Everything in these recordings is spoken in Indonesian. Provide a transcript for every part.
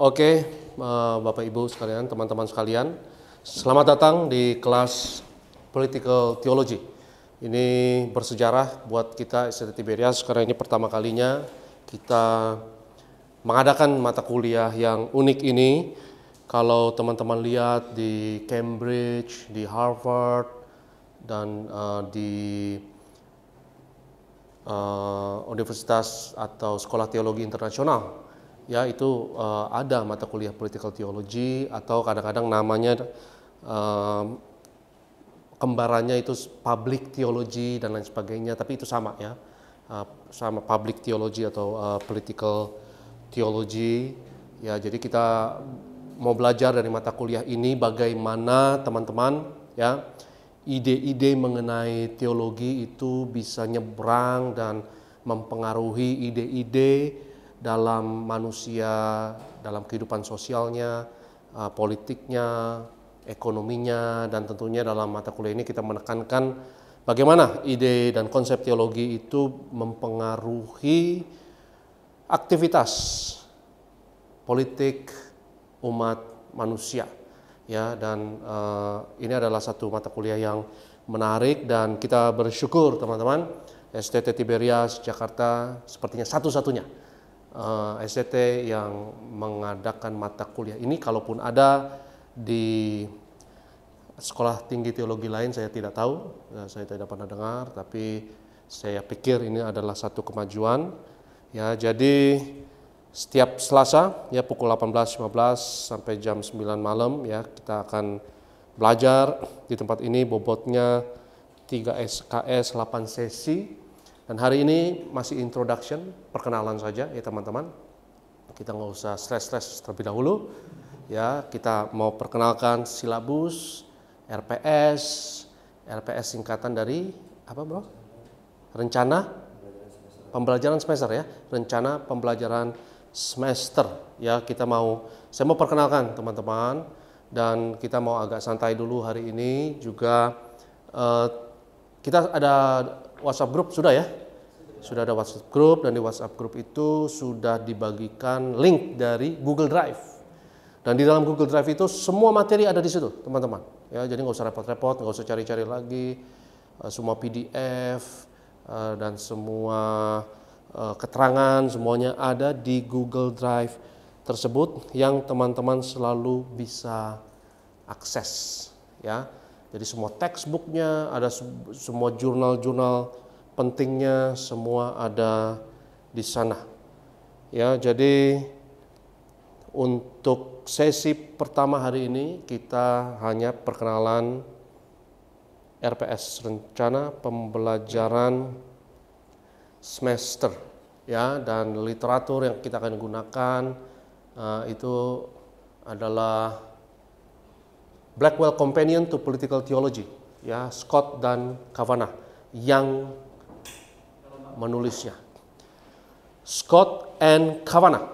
Oke, Bapak Ibu sekalian, teman-teman sekalian, selamat datang di kelas Political Theology. Ini bersejarah buat kita STT Tiberias karena ini pertama kalinya kita mengadakan mata kuliah yang unik ini. Kalau teman-teman lihat di Cambridge, di Harvard, dan di universitas atau sekolah teologi internasional, ya itu ada mata kuliah political theology atau kadang-kadang namanya kembarannya itu public theology dan lain sebagainya, tapi itu sama ya, sama public theology atau political theology ya. Jadi kita mau belajar dari mata kuliah ini bagaimana teman-teman ya ide-ide mengenai teologi itu bisa nyebrang dan mempengaruhi ide-ide dalam manusia, dalam kehidupan sosialnya, politiknya, ekonominya, dan tentunya dalam mata kuliah ini kita menekankan bagaimana ide dan konsep teologi itu mempengaruhi aktivitas politik umat manusia. Ya, dan ini adalah satu mata kuliah yang menarik dan kita bersyukur teman-teman STT Tiberias Jakarta sepertinya satu-satunya STT yang mengadakan mata kuliah ini. Kalaupun ada di sekolah tinggi teologi lain saya tidak tahu, saya tidak pernah dengar, tapi saya pikir ini adalah satu kemajuan ya. Jadi setiap Selasa ya pukul 18.15 sampai jam 9 malam ya kita akan belajar di tempat ini. Bobotnya 3 SKS 8 sesi dan hari ini masih introduction, perkenalan saja ya teman-teman. Kita nggak usah stres-stres terlebih dahulu ya. Kita mau perkenalkan silabus, RPS singkatan dari apa bro? Rencana pembelajaran semester ya, rencana pembelajaran semester ya. Saya mau perkenalkan teman-teman dan kita mau agak santai dulu hari ini juga. Kita ada WhatsApp group sudah ya, sudah ada WhatsApp group dan di WhatsApp group itu sudah dibagikan link dari Google Drive dan di dalam Google Drive itu semua materi ada di situ teman-teman ya. Jadi nggak usah repot-repot, nggak usah cari-cari lagi, semua PDF dan semua keterangan semuanya ada di Google Drive tersebut yang teman-teman selalu bisa akses ya. Jadi semua textbooknya ada, semua jurnal-jurnal pentingnya semua ada di sana ya. Jadi untuk sesi pertama hari ini kita hanya perkenalan RPS, rencana pembelajaran semester ya, dan literatur yang kita akan gunakan itu adalah Blackwell Companion to Political Theology ya, Scott dan Kavanagh yang menulisnya. Scott and Kavanagh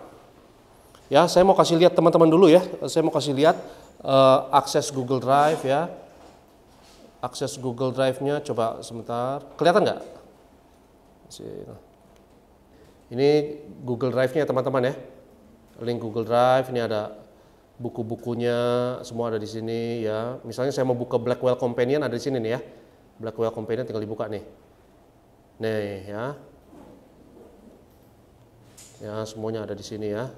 ya. Saya mau kasih lihat teman-teman dulu ya, saya mau kasih lihat akses Google Drive ya. Akses Google Drive-nya coba sebentar, kelihatan nggak? Ini Google Drive-nya teman-teman ya, link Google Drive. Ini ada buku-bukunya, semua ada di sini ya. Misalnya saya mau buka Blackwell Companion, ada di sini nih ya. Blackwell Companion tinggal dibuka nih. Nih ya. Ya, semuanya ada di sini ya.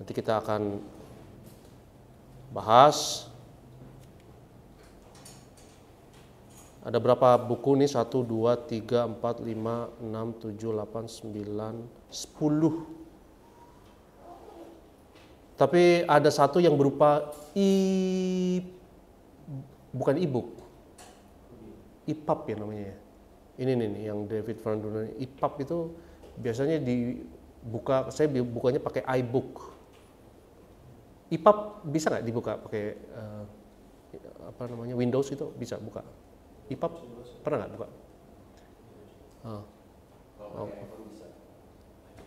Nanti kita akan bahas. Ada berapa buku nih? 1, 2, 3, 4, 5, 6, 7, 8, 9, 10. Tapi ada satu yang berupa bukan e-book, EPUB ya namanya. Ini nih yang David Van Dunen. EPUB itu biasanya dibuka, saya bukanya pakai iBook. EPUB bisa nggak dibuka pakai Windows itu bisa buka? EPUB pernah nggak buka?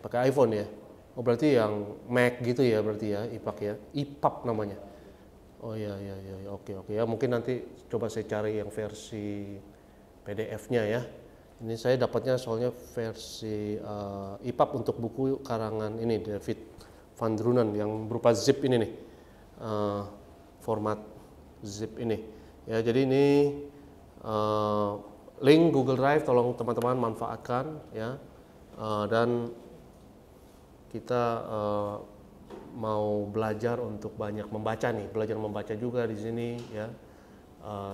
Pakai iPhone ya. Oh berarti yang Mac gitu ya berarti ya, EPUB ya. EPUB namanya. Oh iya oke ya. Mungkin nanti coba saya cari yang versi PDF-nya ya. Ini saya dapatnya soalnya versi EPUB untuk buku karangan ini David Van Drunen yang berupa zip ini nih, format zip ini. Ya, jadi ini link Google Drive, tolong teman-teman manfaatkan ya. Dan kita mau belajar untuk banyak membaca nih, belajar membaca juga di sini ya,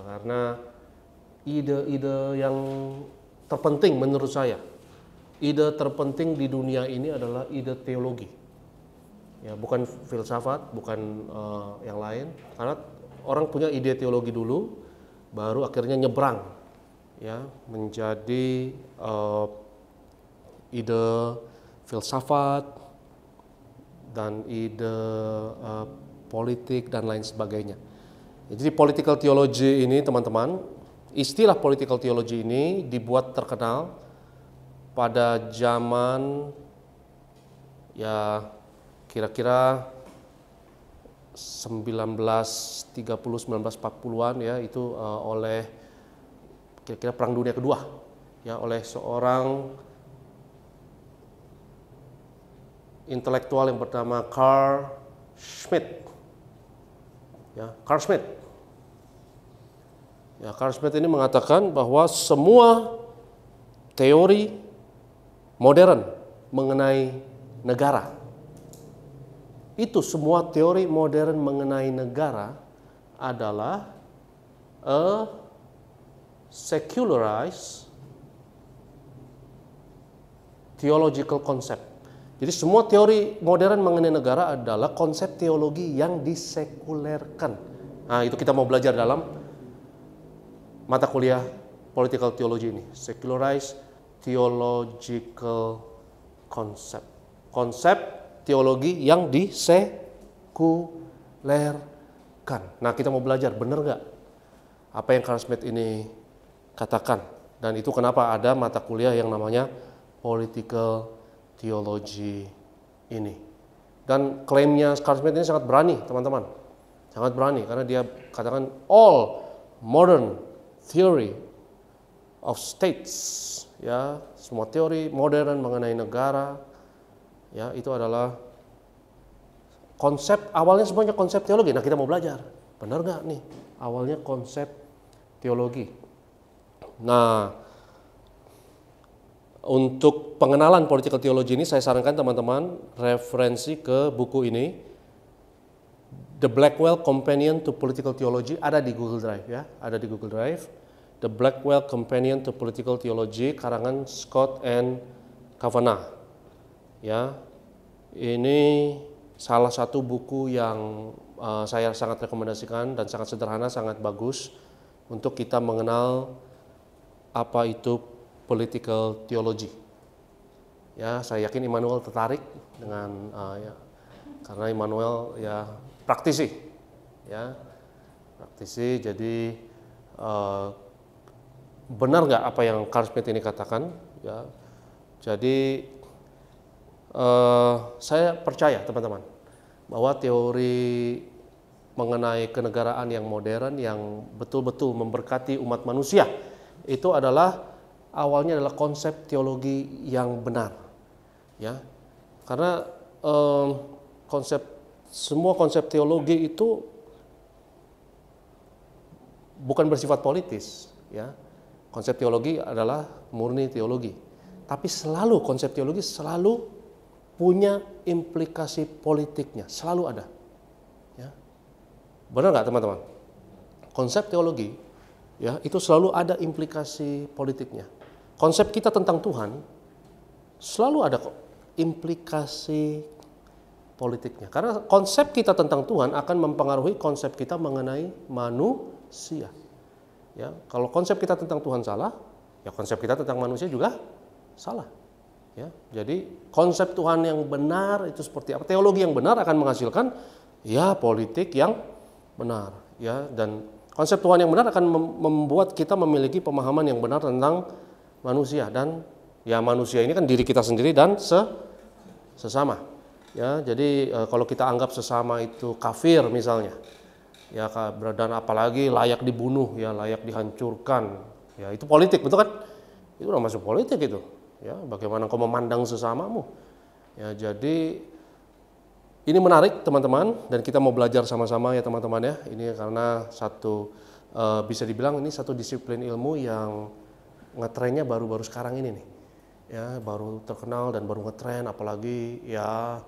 karena ide-ide yang terpenting menurut saya, ide terpenting di dunia ini adalah ide teologi, ya bukan filsafat, bukan yang lain, karena orang punya ide teologi dulu, baru akhirnya nyebrang ya menjadi ide filsafat dan ide politik dan lain sebagainya. Jadi political theology ini teman-teman, istilah political theology ini dibuat terkenal pada zaman ya kira-kira 1930-1940-an ya, itu oleh kira-kira Perang Dunia Kedua ya, oleh seorang intelektual yang bernama Carl Schmitt. Ya, Carl Schmitt. Ya, Carl Schmitt ini mengatakan bahwa semua teori modern mengenai negara, itu semua teori modern mengenai negara adalah a secularized theological concept. Jadi semua teori modern mengenai negara adalah konsep teologi yang disekulerkan. Nah, itu kita mau belajar dalam mata kuliah political theology ini, secularized theological concept. Konsep teologi yang disekulerkan. Nah, kita mau belajar benar nggak apa yang Carl Schmitt ini katakan, dan itu kenapa ada mata kuliah yang namanya political teologi ini. Dan klaimnya Carl Schmitt ini sangat berani teman-teman, sangat berani, karena dia katakan all modern theory of states, ya semua teori modern mengenai negara, ya itu adalah konsep awalnya, semuanya konsep teologi. Nah, kita mau belajar benar nggak nih awalnya konsep teologi. Nah, untuk pengenalan political theology ini saya sarankan teman-teman referensi ke buku ini, The Blackwell Companion to Political Theology, ada di Google Drive ya, ada di Google Drive. The Blackwell Companion to Political Theology karangan Scott and Kavanagh. Ya. Ini salah satu buku yang saya sangat rekomendasikan dan sangat sederhana, sangat bagus untuk kita mengenal apa itu political theology. Ya, saya yakin Immanuel tertarik dengan ya, karena Immanuel ya praktisi, ya praktisi. Jadi benar nggak apa yang Carl Schmitt ini katakan? Ya, jadi saya percaya teman-teman bahwa teori mengenai kenegaraan yang modern yang betul-betul memberkati umat manusia itu adalah awalnya adalah konsep teologi yang benar, ya, karena semua konsep teologi itu bukan bersifat politis, ya. Konsep teologi adalah murni teologi, tapi selalu konsep teologi selalu punya implikasi politiknya, selalu ada, ya. Benar nggak teman-teman? Konsep teologi, ya, itu selalu ada implikasi politiknya. Konsep kita tentang Tuhan selalu ada implikasi politiknya. Karena konsep kita tentang Tuhan akan mempengaruhi konsep kita mengenai manusia. Ya, kalau konsep kita tentang Tuhan salah, ya konsep kita tentang manusia juga salah. Ya, jadi konsep Tuhan yang benar itu seperti apa? Teologi yang benar akan menghasilkan ya politik yang benar. Ya, dan konsep Tuhan yang benar akan membuat kita memiliki pemahaman yang benar tentang manusia, dan ya manusia ini kan diri kita sendiri dan sesama. Ya, jadi kalau kita anggap sesama itu kafir misalnya, ya dan apalagi layak dibunuh, ya layak dihancurkan, ya itu politik, betul kan? Itu udah masuk politik itu. Ya, bagaimana kau memandang sesamamu? Ya, jadi Ini menarik teman-teman, dan kita mau belajar sama-sama ya teman-teman ya. Ini karena bisa dibilang ini satu disiplin ilmu yang ngetrennya baru-baru sekarang ini nih. Ya, baru terkenal dan baru ngetren, apalagi ya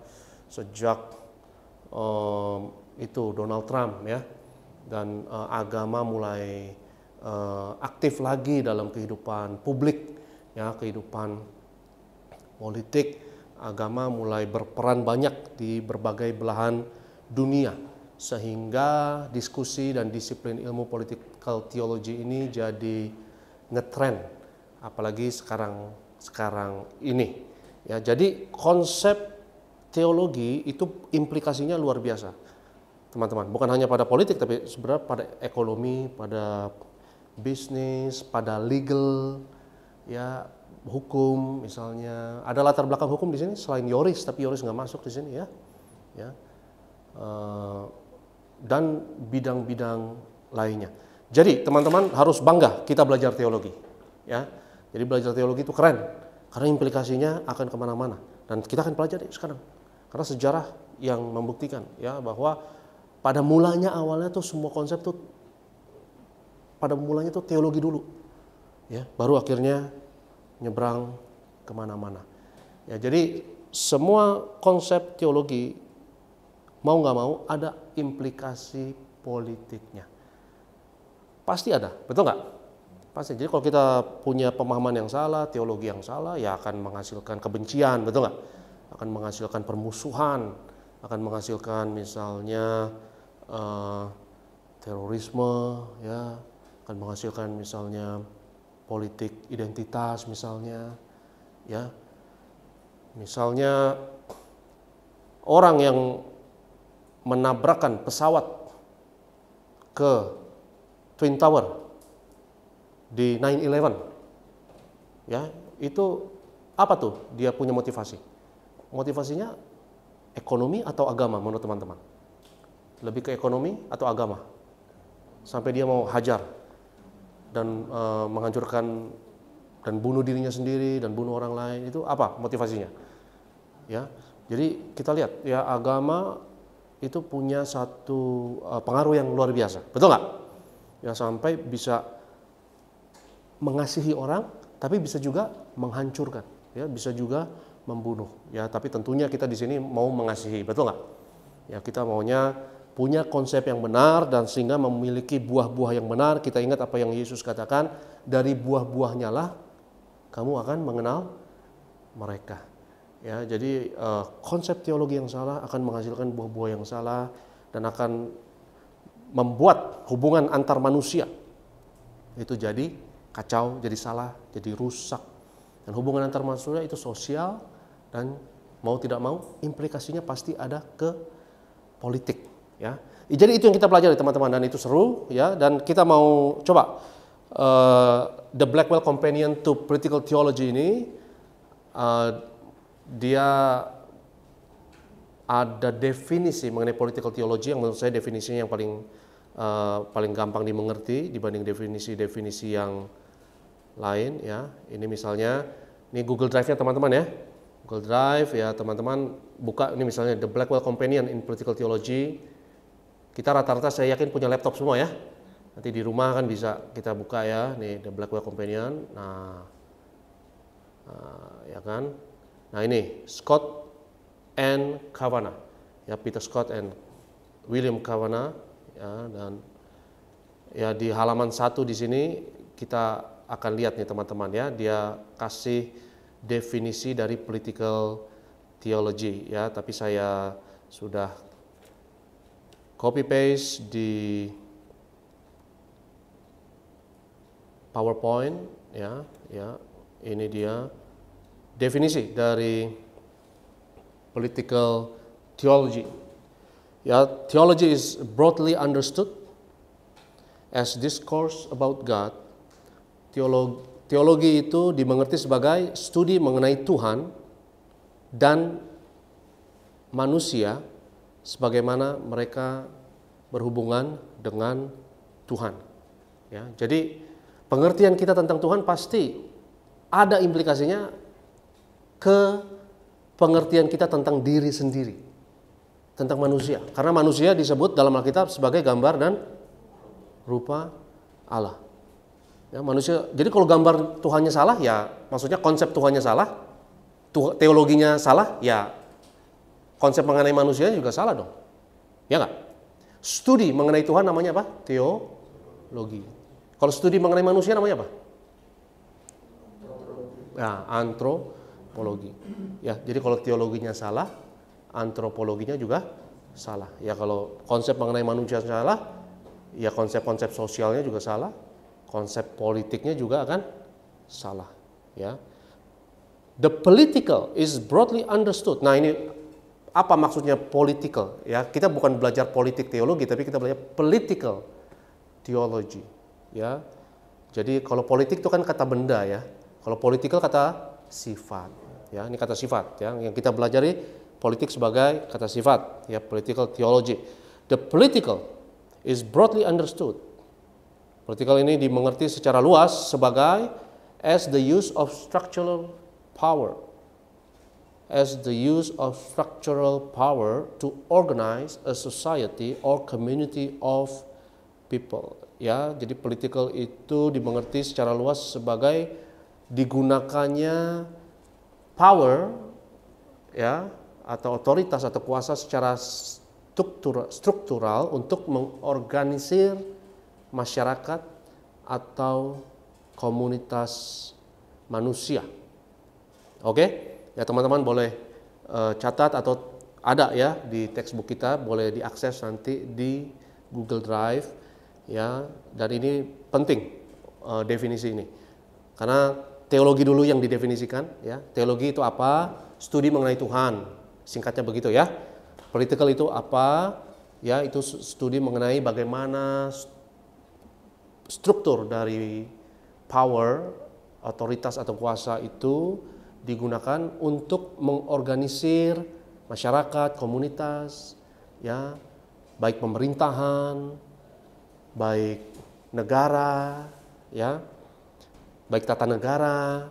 sejak itu Donald Trump ya. Dan agama mulai aktif lagi dalam kehidupan publik ya, kehidupan politik. Agama mulai berperan banyak di berbagai belahan dunia, sehingga diskusi dan disiplin ilmu political theology ini jadi ngetren, apalagi sekarang ini. Ya, jadi konsep teologi itu implikasinya luar biasa, teman-teman. Bukan hanya pada politik, tapi sebenarnya pada ekonomi, pada bisnis, pada legal, ya. Hukum misalnya, ada latar belakang hukum di sini selain Yoris, tapi Yoris nggak masuk di sini ya, dan bidang-bidang lainnya. Jadi teman-teman harus bangga kita belajar teologi, ya. Jadi belajar teologi itu keren, karena implikasinya akan kemana-mana, dan kita akan pelajari sekarang, karena sejarah yang membuktikan ya bahwa pada mulanya awalnya tuh semua konsep tuh pada mulanya tuh teologi dulu, ya, baru akhirnya nyebrang kemana-mana. Ya, jadi semua konsep teologi mau nggak mau ada implikasi politiknya. Pasti ada, betul nggak? Pasti. Jadi kalau kita punya pemahaman yang salah, teologi yang salah, ya akan menghasilkan kebencian, betul nggak? Akan menghasilkan permusuhan, akan menghasilkan misalnya terorisme, ya, akan menghasilkan misalnya politik identitas misalnya, ya, misalnya orang yang menabrakkan pesawat ke Twin Tower di 9/11, ya, itu apa tuh dia punya motivasi? Motivasinya ekonomi atau agama menurut teman-teman? Lebih ke ekonomi atau agama? Sampai dia mau hajar dan menghancurkan dan bunuh dirinya sendiri dan bunuh orang lain, itu apa motivasinya? Ya, jadi kita lihat ya, agama itu punya satu pengaruh yang luar biasa, betul nggak? Ya, sampai bisa mengasihi orang, tapi bisa juga menghancurkan, ya, bisa juga membunuh. Ya, tapi tentunya kita di sini mau mengasihi, betul nggak? Ya, kita maunya punya konsep yang benar dan sehingga memiliki buah-buah yang benar. Kita ingat apa yang Yesus katakan, dari buah-buahnya lah kamu akan mengenal mereka. Ya, jadi konsep teologi yang salah akan menghasilkan buah-buah yang salah dan akan membuat hubungan antar manusia itu jadi kacau, jadi salah, jadi rusak. Dan hubungan antar manusia itu sosial, dan mau tidak mau implikasinya pasti ada ke politik. Ya, jadi itu yang kita pelajari teman-teman, dan itu seru ya. Dan kita mau coba The Blackwell Companion to Political Theology ini, dia ada definisi mengenai political theology yang menurut saya definisinya yang paling gampang dimengerti dibanding definisi-definisi yang lain ya. Ini misalnya, ini Google Drive-nya teman-teman ya. Google Drive ya teman-teman, buka ini misalnya The Blackwell Companion in Political Theology. Kita rata-rata saya yakin punya laptop semua ya. Nanti di rumah kan bisa kita buka ya, nih The Blackwell Companion. Nah, ya kan. Nah ini Scott and Kavanagh, ya, Peter Scott and William Kavanagh, ya, dan ya di halaman 1 di sini kita akan lihat nih teman-teman ya, dia kasih definisi dari political theology ya, tapi saya sudah copy paste di PowerPoint ya, ini dia definisi dari political theology. Ya, theology is broadly understood as discourse about God. Teologi itu dimengerti sebagai studi mengenai Tuhan dan manusia sebagaimana mereka berhubungan dengan Tuhan. Ya, jadi pengertian kita tentang Tuhan pasti ada implikasinya ke pengertian kita tentang diri sendiri. tentang manusia. Karena manusia disebut dalam Alkitab sebagai gambar dan rupa Allah. Ya, manusia. Jadi kalau gambar Tuhannya salah, ya maksudnya konsep Tuhannya salah, teologinya salah, ya konsep mengenai manusia juga salah dong. Ya nggak? Studi mengenai Tuhan namanya apa? Teologi. Kalau studi mengenai manusia namanya apa? Ya, antropologi. Ya, jadi kalau teologinya salah, antropologinya juga salah. Ya, kalau konsep mengenai manusia salah, ya konsep-konsep sosialnya juga salah, konsep politiknya juga akan salah. Ya, the political is broadly understood. Nah, ini apa maksudnya political? Ya, kita bukan belajar politik teologi, tapi kita belajar political theology. Ya, jadi kalau politik itu kan kata benda ya. Kalau political kata sifat. Ya, ini kata sifat. Ya, yang kita pelajari politik sebagai kata sifat. Ya, political theology. The political is broadly understood. Political ini dimengerti secara luas sebagai as the use of structural power. As the use of structural power to organize a society or community of people. Ya, jadi political itu dimengerti secara luas sebagai digunakannya power ya atau otoritas atau kuasa secara struktural untuk mengorganisir masyarakat atau komunitas manusia. Oke? Ya, teman-teman boleh catat atau ada ya di textbook kita, boleh diakses nanti di Google Drive ya, dan ini penting definisi ini. Karena teologi dulu yang didefinisikan ya. Teologi itu apa? Studi mengenai Tuhan. Singkatnya begitu ya. Political itu apa? Ya, itu studi mengenai bagaimana struktur dari power, otoritas atau kuasa itu digunakan untuk mengorganisir masyarakat, komunitas, ya, baik pemerintahan, baik negara, ya, baik tata negara.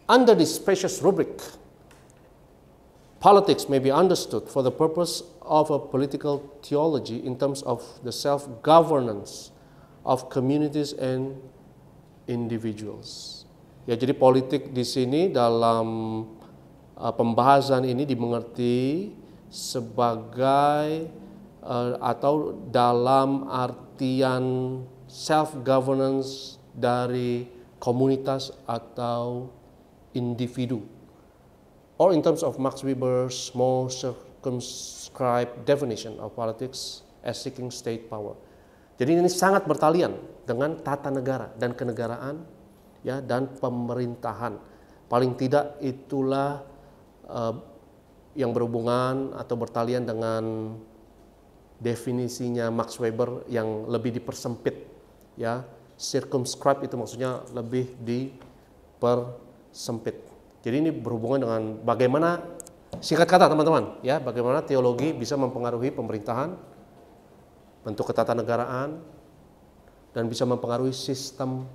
Under this spacious rubric, politics may be understood for the purpose of a political theology in terms of the self-governance of communities and individuals. Ya, jadi politik di sini dalam pembahasan ini dimengerti sebagai atau dalam artian self-governance dari komunitas atau individu. Or in terms of Max Weber's more circumscribed definition of politics as seeking state power. Jadi ini sangat bertalian dengan tata negara dan kenegaraan ya, dan pemerintahan. Paling tidak itulah yang berhubungan atau bertalian dengan definisinya Max Weber yang lebih dipersempit ya. Circumscribe itu maksudnya lebih dipersempit. Jadi ini berhubungan dengan bagaimana, singkat kata teman-teman ya, bagaimana teologi bisa mempengaruhi pemerintahan, bentuk ketatanegaraan, dan bisa mempengaruhi sistem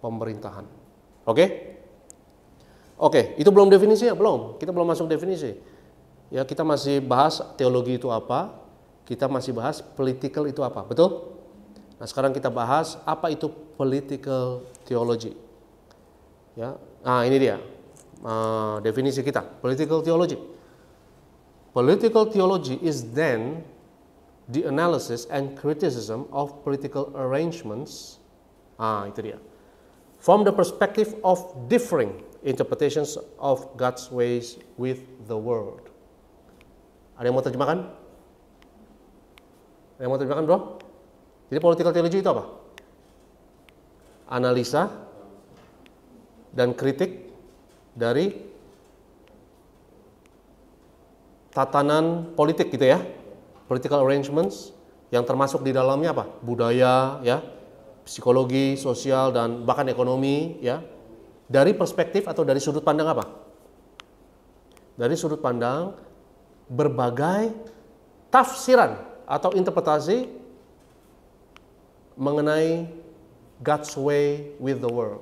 pemerintahan. Oke? Oke, itu belum definisinya, belum. Kita belum masuk definisi. Ya, kita masih bahas teologi itu apa, kita masih bahas political itu apa, betul? Nah, sekarang kita bahas apa itu political theology. Ya, nah ini dia definisi kita, political theology. Political theology is then the analysis and criticism of political arrangements. Itu dia. From the perspective of differing interpretations of God's ways with the world. Ada yang mau terjemahkan? Ada yang mau terjemahkan, bro? Jadi political theology itu apa? Analisa dan kritik dari tatanan politik gitu ya. Political arrangements yang termasuk di dalamnya apa? Budaya ya, psikologi, sosial, dan bahkan ekonomi ya. Dari perspektif atau dari sudut pandang apa? Dari sudut pandang berbagai tafsiran atau interpretasi mengenai God's way with the world.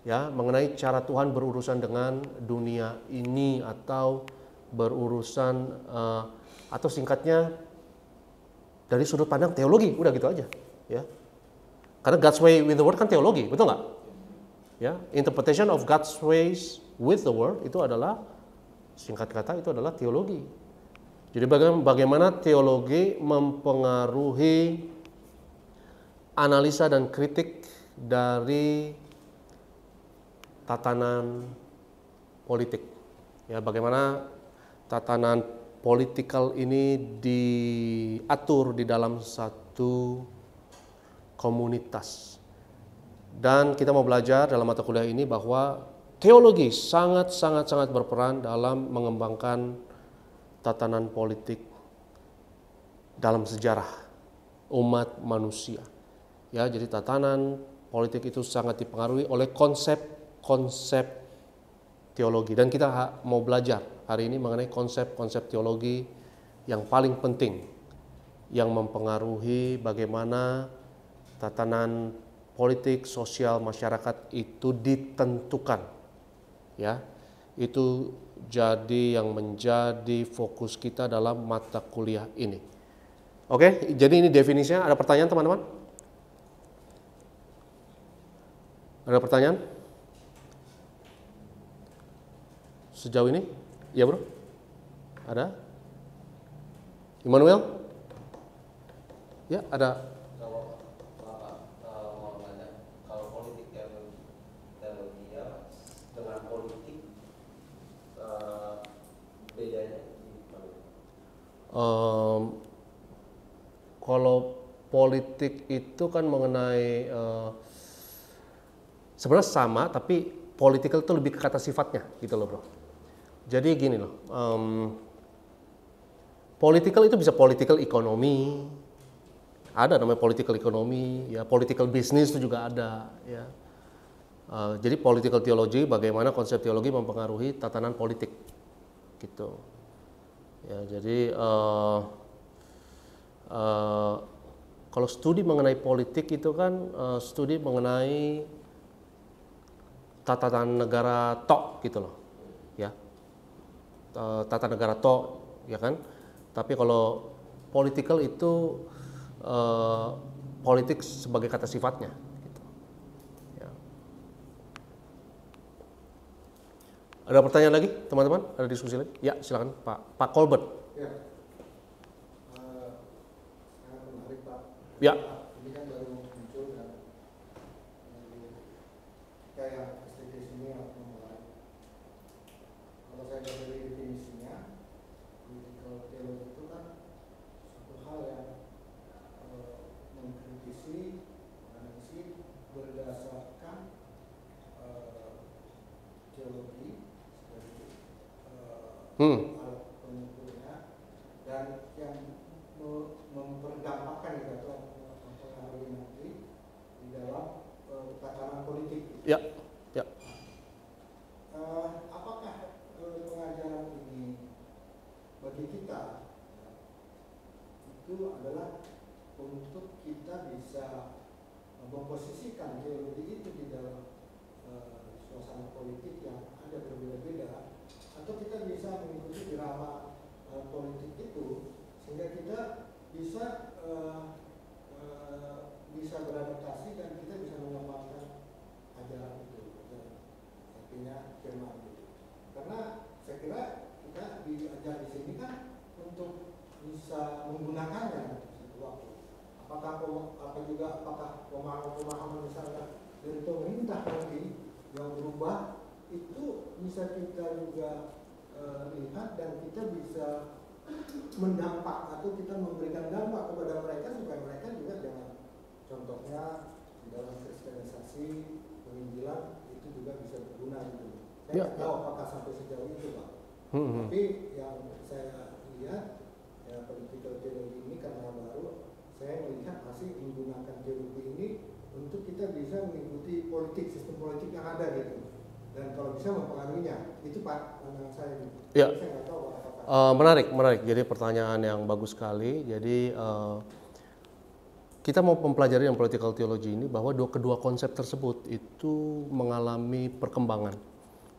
Ya, mengenai cara Tuhan berurusan dengan dunia ini atau berurusan atau singkatnya dari sudut pandang teologi, udah gitu aja, ya. Karena God's way with the word kan teologi, betul nggak? Ya, interpretation of God's ways with the word itu adalah singkat kata itu adalah teologi. Jadi bagaimana teologi mempengaruhi analisa dan kritik dari tatanan politik. Ya, bagaimana tatanan politikal ini diatur di dalam satu komunitas. Dan kita mau belajar dalam mata kuliah ini bahwa teologi sangat berperan dalam mengembangkan tatanan politik dalam sejarah umat manusia. Ya, jadi tatanan politik itu sangat dipengaruhi oleh konsep-konsep teologi. Dan kita mau belajar hari ini mengenai konsep-konsep teologi yang paling penting yang mempengaruhi bagaimana tatanan politik, sosial, masyarakat itu ditentukan. Ya, itu jadi yang menjadi fokus kita dalam mata kuliah ini. Oke, jadi ini definisinya. Ada pertanyaan teman-teman? Ada pertanyaan? Sejauh ini? Ya bro? Ada? Immanuel? Ya, ada. Kalau politik teologi ya, dengan politik bedanya gimana? Kalau politik itu kan mengenai sebenarnya sama, tapi political itu lebih ke kata sifatnya gitu loh bro. Jadi gini loh, political itu bisa political ekonomi, ada namanya political ekonomi, ya political business itu juga ada, ya. Jadi political theology, bagaimana konsep teologi mempengaruhi tatanan politik, gitu. Ya, jadi kalau studi mengenai politik itu kan studi mengenai tatanan negara tok, gitu loh, ya. Tata negara tok, ya kan. Tapi kalau political itu politik sebagai kata sifatnya. Gitu. Ya. Ada pertanyaan lagi, teman-teman? Ada diskusi lagi? Ya, silakan, Pak Colbert. Ya, sangat menarik Pak. Ya. Ini kan baru muncul dan kita yang STT sini yang memulai. Kalau saya baca dari definisinya, political theology itu kan satu hal yang mengkritisi, menganalisis berdasarkan teologi sebagai alat pengukurnya dan yang memperdampakkan gitu atau mempengaruhi nanti di dalam tatanan politik. Ya, ya. Apakah pengajaran ini bagi kita itu adalah untuk kita bisa memposisikan teologi itu di dalam suasana politik yang ada berbeda-beda, atau kita bisa mengikuti drama politik itu sehingga kita bisa beradaptasi dan kita bisa mengembangkan ajaran itu, artinya firman itu. Karena saya kira kita diajar di sini kan untuk bisa menggunakannya satu waktu. Apakah pemahaman misalkan dari pemerintah nanti yang berubah itu bisa kita juga lihat dan kita bisa mendampak atau kita memberikan dampak kepada mereka supaya mereka juga dengan contohnya di dalam kristenisasi penginjilan itu juga bisa berguna gitu. Saya tidak tahu apakah sampai sejauh itu Pak. Tapi yang saya lihat ya political theology ini karena baru, saya melihat masih menggunakan teologi ini untuk kita bisa mengikuti politik, sistem politik yang ada gitu. Dan kalau bisa mempengaruhinya, itu Pak pandangan saya gitu. Ya. Saya nggak tahu apakah Menarik. Jadi pertanyaan yang bagus sekali. Jadi kita mau mempelajari yang political theology ini bahwa kedua konsep tersebut itu mengalami perkembangan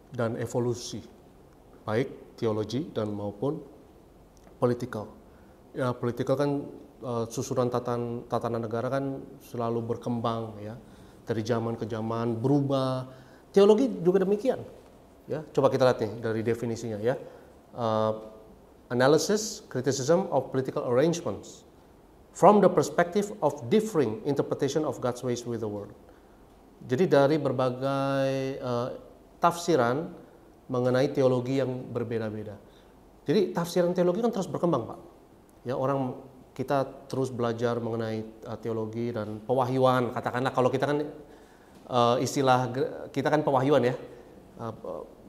dan evolusi baik teologi dan maupun politikal. Ya, politikal kan susunan tatanan negara kan selalu berkembang ya, dari zaman ke zaman berubah. Teologi juga demikian. Ya, coba kita lihat nih dari definisinya ya. Analysis, criticism of political arrangements from the perspective of differing interpretation of God's ways with the world. Jadi dari berbagai tafsiran mengenai teologi yang berbeda-beda. Jadi tafsiran teologi kan terus berkembang, Pak. Ya, orang kita terus belajar mengenai teologi dan pewahyuan. Katakanlah kalau kita kan istilah kita kan pewahyuan ya.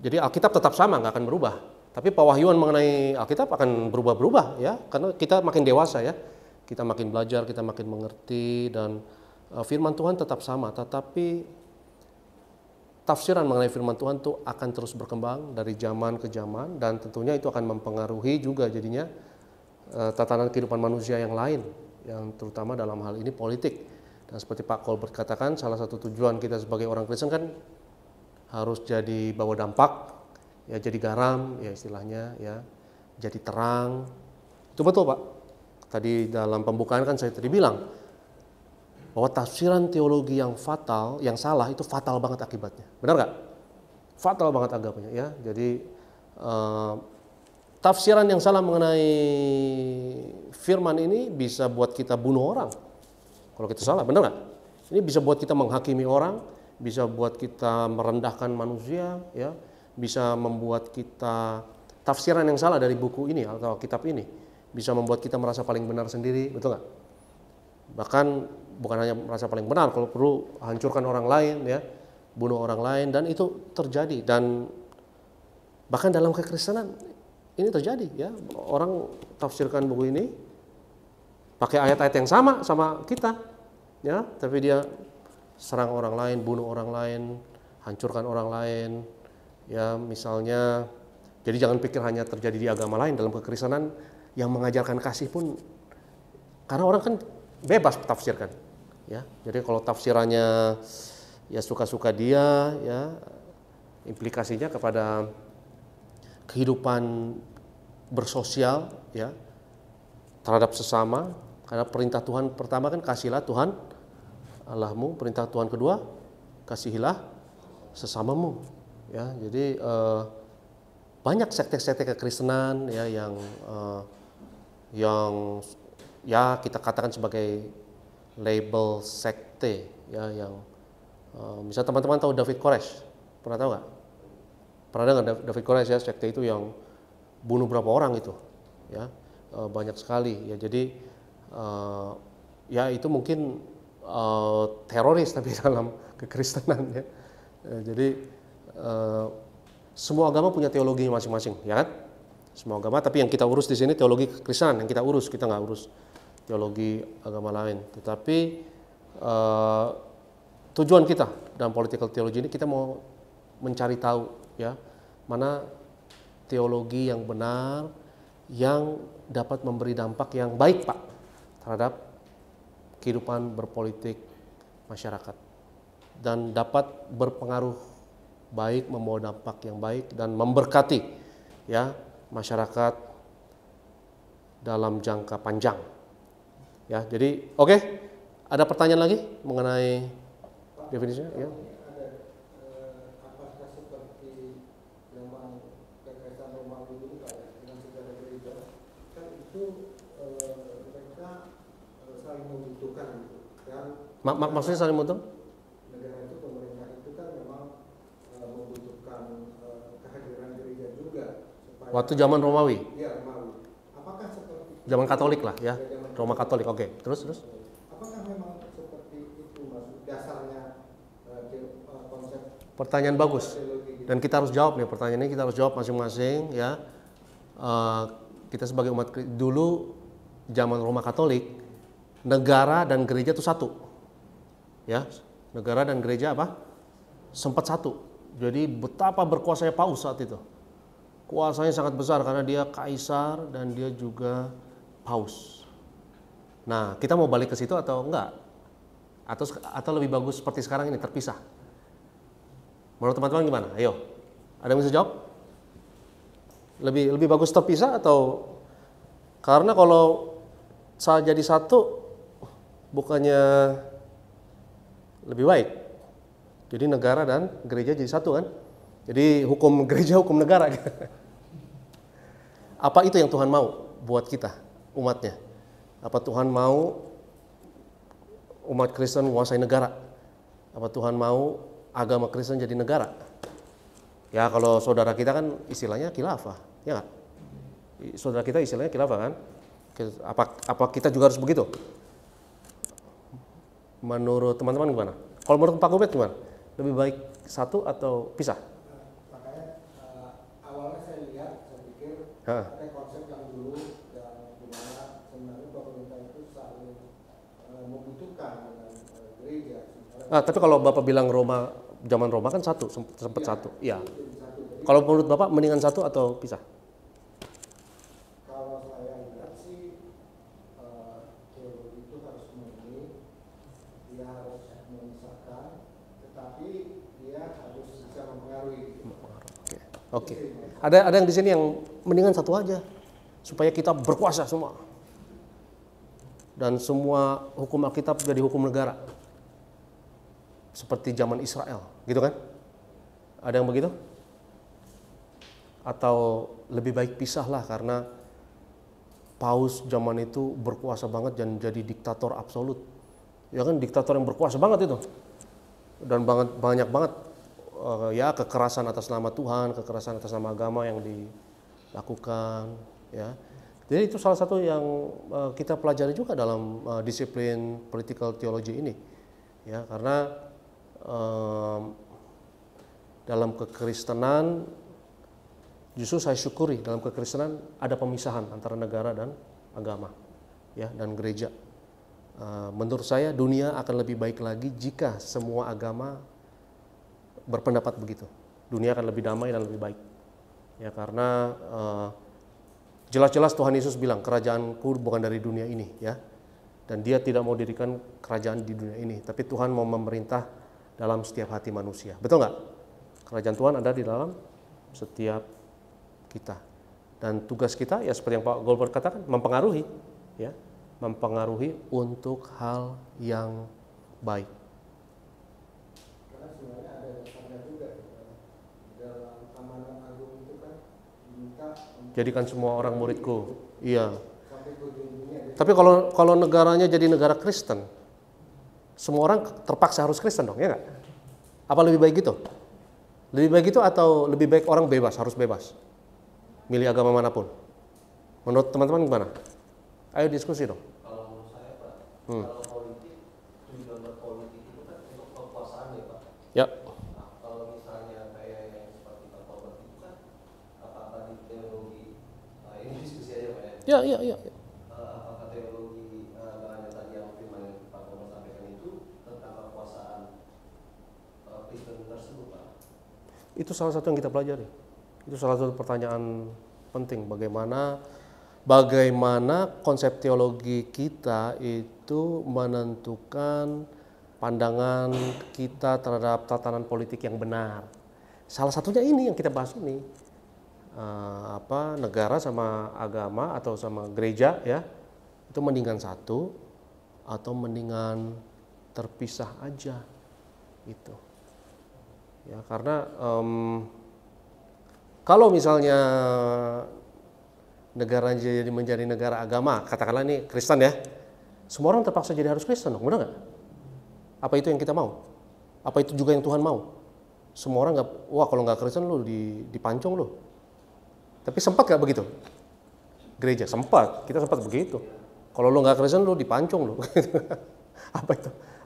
Jadi Alkitab tetap sama, nggak akan berubah. Tapi pewahyuan mengenai Alkitab akan berubah-berubah ya, karena kita makin dewasa ya. Kita makin belajar, kita makin mengerti, dan firman Tuhan tetap sama, tetapi tafsiran mengenai firman Tuhan itu akan terus berkembang dari zaman ke zaman, dan tentunya itu akan mempengaruhi juga jadinya tatanan kehidupan manusia yang lain, yang terutama dalam hal ini politik. Dan seperti Pak Colbert katakan, salah satu tujuan kita sebagai orang Kristen kan harus jadi bawa dampak, ya jadi garam, ya istilahnya, ya jadi terang. Itu betul Pak. Tadi dalam pembukaan kan saya tadi bilang bahwa tafsiran teologi yang fatal, yang salah itu fatal banget akibatnya. Benar nggak? Fatal banget agaknya ya. Jadi tafsiran yang salah mengenai firman ini bisa buat kita bunuh orang. Kalau kita salah, benar nggak? Ini bisa buat kita menghakimi orang, bisa buat kita merendahkan manusia, ya, bisa membuat kita tafsiran yang salah dari buku ini atau kitab ini, bisa membuat kita merasa paling benar sendiri, betul nggak? Bahkan bukan hanya merasa paling benar, kalau perlu hancurkan orang lain, ya, bunuh orang lain, dan itu terjadi. Dan bahkan dalam kekristenan ini terjadi, ya, orang tafsirkan buku ini pakai ayat-ayat yang sama kita, ya, tapi dia serang orang lain, bunuh orang lain, hancurkan orang lain, ya, misalnya. Jadi jangan pikir hanya terjadi di agama lain, dalam kekristenan yang mengajarkan kasih pun, karena orang kan bebas tafsirkan, ya. Jadi kalau tafsirannya ya suka-suka dia, ya, implikasinya kepada kehidupan bersosial, ya, terhadap sesama. Karena perintah Tuhan pertama kan kasihlah Tuhan Allahmu, perintah Tuhan kedua kasihilah sesamamu, ya. Jadi banyak sekte-sekte kekristenan, ya, yang ya kita katakan sebagai label sekte, ya, yang misal teman-teman tahu David Koresh, pernah tahu nggak? Pernah dengar David Koresh, ya, sekte itu yang bunuh berapa orang itu, ya, banyak sekali, ya. Jadi ya itu mungkin teroris tapi dalam kekristenan, ya. Jadi semua agama punya teologi masing-masing, ya kan? Semua agama, tapi yang kita urus di sini teologi kekristenan yang kita urus, kita nggak urus teologi agama lain. Tetapi tujuan kita dalam political theology ini, kita mau mencari tahu, ya, mana teologi yang benar yang dapat memberi dampak yang baik, Pak, terhadap kehidupan berpolitik masyarakat, dan dapat berpengaruh baik, membawa dampak yang baik dan memberkati, ya, masyarakat dalam jangka panjang, ya. Jadi oke, ada pertanyaan lagi mengenai definisinya, ya? Apakah seperti zaman kekaisaran Romawi dulu, Pak, dengan sejarah gereja, kan itu mereka saling membutuhkan, dan Maksudnya saling membutuhkan? negara itu, pemerintah itu kan memang membutuhkan kehadiran gereja juga. Waktu zaman Romawi? Ya, Romawi. Apakah seperti Zaman Katolik lah, ya, Roma Katolik. Oke, terus? Apakah memang seperti itu, maksud dasarnya konsep? Pertanyaan bagus. Dan kita harus jawab nih pertanyaan ini, kita harus jawab masing-masing, ya. Kita sebagai umat dulu zaman Roma Katolik, negara dan gereja itu satu, ya. Negara dan gereja apa? Sempat satu. Jadi betapa berkuasanya Paus saat itu. Kuasanya sangat besar karena dia kaisar dan dia juga paus. Nah, kita mau balik ke situ atau enggak? Atau lebih bagus seperti sekarang ini, terpisah? Menurut teman-teman gimana? Ayo, ada yang bisa jawab? Lebih bagus terpisah atau karena kalau saya jadi satu bukannya lebih baik. Jadi negara dan gereja jadi satu kan? Jadi hukum gereja, hukum negara. Apa itu yang Tuhan mau buat kita, umatnya? Apa Tuhan mau umat Kristen menguasai negara? Apa Tuhan mau agama Kristen jadi negara? Ya kalau saudara kita kan istilahnya khilafah, ya kan? Saudara kita istilahnya khilafah kan? Apa kita juga harus begitu? Menurut teman-teman gimana? Kalau menurut Pak Gubet gimana? Lebih baik satu atau pisah? Makanya awalnya saya pikir ada konsep yang dulu yang dimana sebenarnya pemerintah itu saling membutuhkan dengan gereja. Tapi kalau Bapak bilang zaman Roma kan satu, sempat satu. Iya. Kalau menurut Bapak mendingan satu atau pisah? Kalau saya lihat sih teologi itu harus murni, dia harus memisahkan, tetapi dia harus bisa mempengaruhi. Oke. Ada yang di sini yang mendingan satu aja supaya kita berkuasa semua. Dan semua hukum Alkitab jadi hukum negara. Seperti zaman Israel, gitu kan? Ada yang begitu? Atau lebih baik pisahlah karena Paus zaman itu berkuasa banget dan jadi diktator absolut. Ya kan, diktator yang berkuasa banget itu. Dan banyak banget ya kekerasan atas nama Tuhan, kekerasan atas nama agama yang dilakukan, ya. Jadi itu salah satu yang kita pelajari juga dalam disiplin political theology ini, ya, karena dalam kekristenan justru saya syukuri dalam kekristenan ada pemisahan antara negara dan agama, ya, dan gereja. Menurut saya dunia akan lebih baik lagi jika semua agama berpendapat begitu. Dunia akan lebih damai dan lebih baik. Ya, karena jelas-jelas Tuhan Yesus bilang kerajaanku bukan dari dunia ini, ya. Dan dia tidak mau dirikan kerajaan di dunia ini, tapi Tuhan mau memerintah dalam setiap hati manusia. Betul nggak? Kerajaan Tuhan ada di dalam setiap kita. Dan tugas kita ya seperti yang Pak Goldberg katakan, mempengaruhi, ya. Mempengaruhi untuk hal yang baik. Karena sebenarnya ada dasarnya juga dalam amanat agung itu kan diminta Jadikan semua orang muridku. Iya. sampai ke ujung dunia. Tapi kalau negaranya jadi negara Kristen, semua orang terpaksa harus Kristen dong, ya nggak? Apa lebih baik gitu? Lebih baik itu atau lebih baik orang bebas, harus bebas milih agama manapun? Menurut teman-teman gimana? Ayo diskusi dong. Kalau menurut saya Pak, kalau politik, tujuan berpolitik itu kan untuk kekuasaan ya Pak. Ya. Nah, kalau misalnya kayak yang seperti Pak Robert itu kan, apakah di teologi, ini diskusi aja Pak ya. Ya. Apakah teologi bahannya tadi yang firman yang Pak Robert sampaikan itu tentang kekuasaan Kristen tersebut Pak? Itu salah satu yang kita pelajari. Itu salah satu pertanyaan penting, bagaimana konsep teologi kita itu menentukan pandangan kita terhadap tatanan politik yang benar. Salah satunya ini yang kita bahas ini, negara sama agama atau sama gereja, ya, itu mendingan satu atau mendingan terpisah aja, gitu. Ya, karena kalau misalnya negara jadi menjadi negara agama, katakanlah ini Kristen ya, semua orang terpaksa jadi harus Kristen dong, benar nggak? Apa itu yang kita mau? Apa itu juga yang Tuhan mau? Semua orang nggak, wah kalau nggak Kristen lu dipancung lu. Tapi sempat nggak begitu? Gereja sempat, kita sempat begitu. Kalau lu nggak Kristen lu dipancung lu.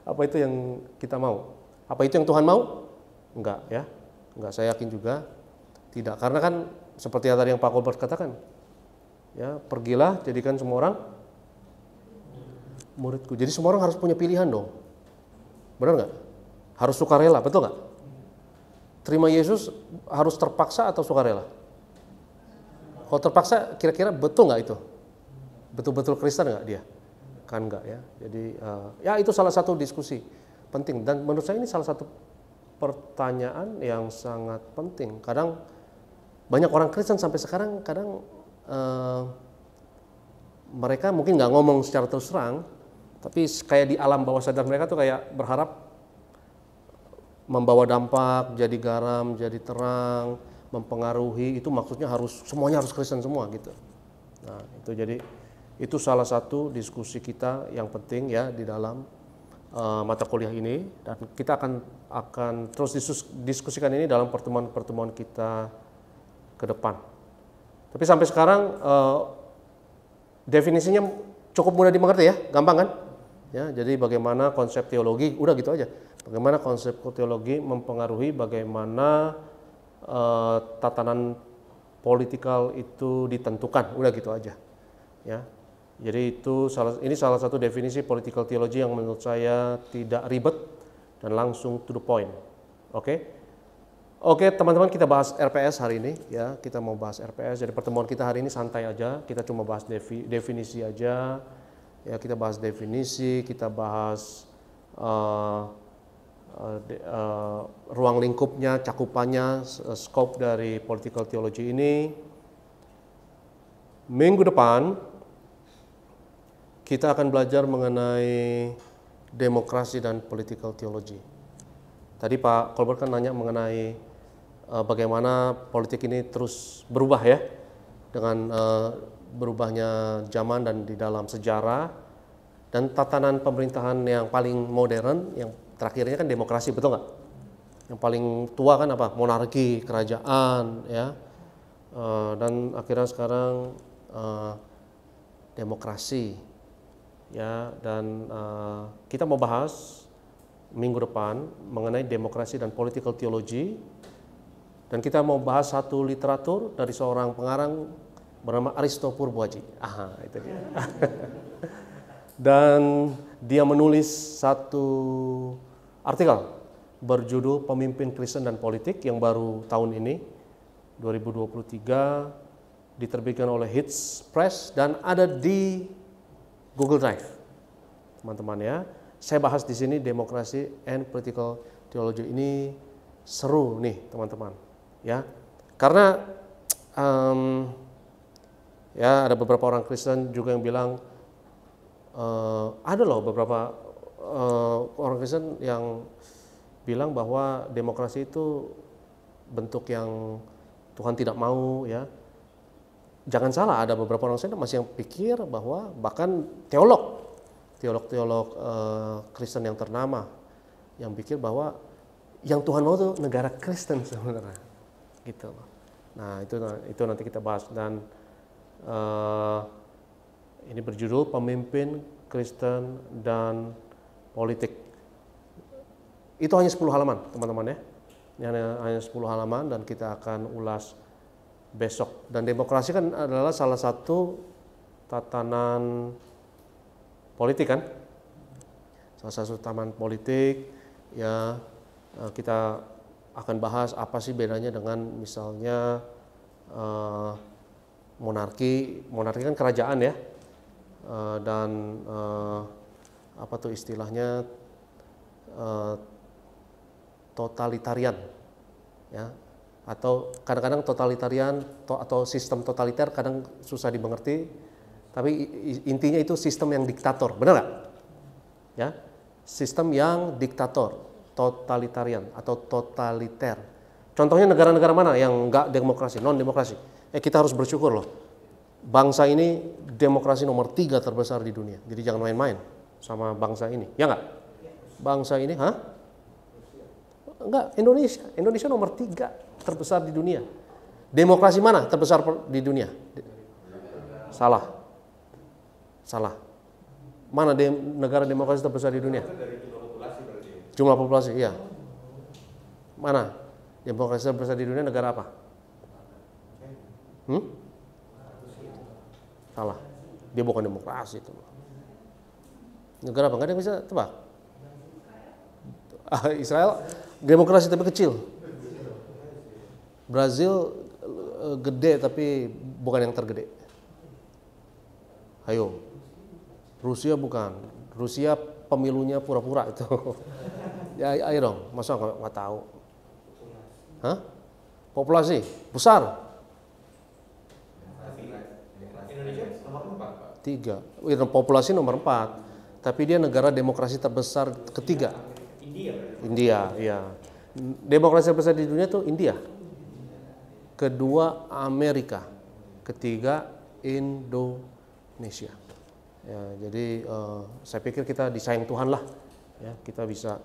Apa itu yang kita mau? Apa itu yang Tuhan mau? Enggak, ya. Enggak, saya yakin juga tidak. Karena kan seperti yang tadi yang Pak Colbert katakan, ya, pergilah jadikan semua orang muridku. Jadi semua orang harus punya pilihan dong. Benar nggak? Harus sukarela, betul nggak? Terima Yesus harus terpaksa atau sukarela? Kalau terpaksa, kira-kira betul nggak itu? Betul-betul Kristen nggak dia? Kan nggak, ya. Jadi ya itu salah satu diskusi penting. Dan menurut saya ini salah satu pertanyaan yang sangat penting. Kadang banyak orang Kristen sampai sekarang kadang mereka mungkin nggak ngomong secara terus terang, tapi kayak di alam bawah sadar mereka tuh kayak berharap membawa dampak, jadi garam, jadi terang, mempengaruhi, itu maksudnya semuanya harus Kristen semua gitu. Nah, itu jadi itu salah satu diskusi kita yang penting ya di dalam mata kuliah ini, dan kita akan terus diskusikan ini dalam pertemuan-pertemuan kita ke depan. Tapi sampai sekarang definisinya cukup mudah dimengerti ya, gampang kan? Ya, jadi bagaimana konsep teologi, udah gitu aja. Bagaimana konsep teologi mempengaruhi bagaimana tatanan politikal itu ditentukan, udah gitu aja. Ya, jadi ini salah satu definisi political theology yang menurut saya tidak ribet dan langsung to the point. Oke, teman-teman, kita bahas RPS hari ini ya. Kita mau bahas RPS. Jadi pertemuan kita hari ini santai aja. Kita cuma bahas definisi aja. Ya, kita bahas definisi, kita bahas ruang lingkupnya, cakupannya, scope dari political theology ini. Minggu depan kita akan belajar mengenai demokrasi dan political theology. Tadi Pak Colbert kan nanya mengenai bagaimana politik ini terus berubah ya, dengan berubahnya zaman dan di dalam sejarah, dan tatanan pemerintahan yang paling modern, yang terakhirnya kan demokrasi, betul nggak? Yang paling tua kan apa? Monarki, kerajaan, ya. Dan akhirnya sekarang demokrasi, ya. Dan kita mau bahas minggu depan mengenai demokrasi dan political theology, dan kita mau bahas satu literatur dari seorang pengarang bernama Aristo Purbuaji. Itu dia. Dan dia menulis satu artikel berjudul Pemimpin Kristen dan Politik yang baru tahun ini 2023, diterbitkan oleh Hits Press dan ada di Google Drive. Teman-teman ya, saya bahas di sini demokrasi and political theology. Ini seru nih teman-teman ya, karena ya ada beberapa orang Kristen juga yang bilang ada loh beberapa orang Kristen yang bilang bahwa demokrasi itu bentuk yang Tuhan tidak mau ya. Jangan salah, ada beberapa orang Kristen masih yang pikir bahwa bahkan teolog Kristen yang ternama yang pikir bahwa yang Tuhan mau itu negara Kristen sebenarnya gitu. Nah itu nanti kita bahas, dan ini berjudul Pemimpin Kristen dan Politik. Itu hanya 10 halaman teman-teman ya. Ini hanya 10 halaman dan kita akan ulas besok. Dan demokrasi kan adalah salah satu tatanan politik kan. Salah satu tatanan politik ya. Kita akan bahas apa sih bedanya dengan misalnya monarki kan kerajaan ya. Dan apa tuh istilahnya, totalitarian ya, atau kadang-kadang totalitarian atau sistem totaliter kadang susah dimengerti, tapi intinya itu sistem yang diktator, benar nggak ya? Sistem yang diktator, totalitarian atau totaliter. Contohnya negara-negara mana yang nggak demokrasi, non demokrasi? Kita harus bersyukur loh, bangsa ini demokrasi nomor 3 terbesar di dunia. Jadi jangan main-main sama bangsa ini, ya nggak? Bangsa ini, enggak, Indonesia nomor 3 terbesar di dunia. Demokrasi mana terbesar di dunia? Salah. Mana negara demokrasi terbesar di dunia? Jumlah populasi, iya. Mana demokrasi terbesar di dunia, negara apa? Salah. Dia bukan demokrasi itu. Negara apa? Nggak ada yang bisa tebak. Israel demokrasi tapi kecil. Brazil gede tapi bukan yang tergede. Ayo. Rusia bukan. Rusia pemilunya pura-pura itu. Ya ayo dong, masa nggak tahu? Populasi besar. 3. Populasi nomor 4. Tapi dia negara demokrasi terbesar ketiga. India, ya. Demokrasi terbesar di dunia itu India. Kedua Amerika. Ketiga Indonesia. Ya, jadi saya pikir kita disayang Tuhan lah. Ya, kita bisa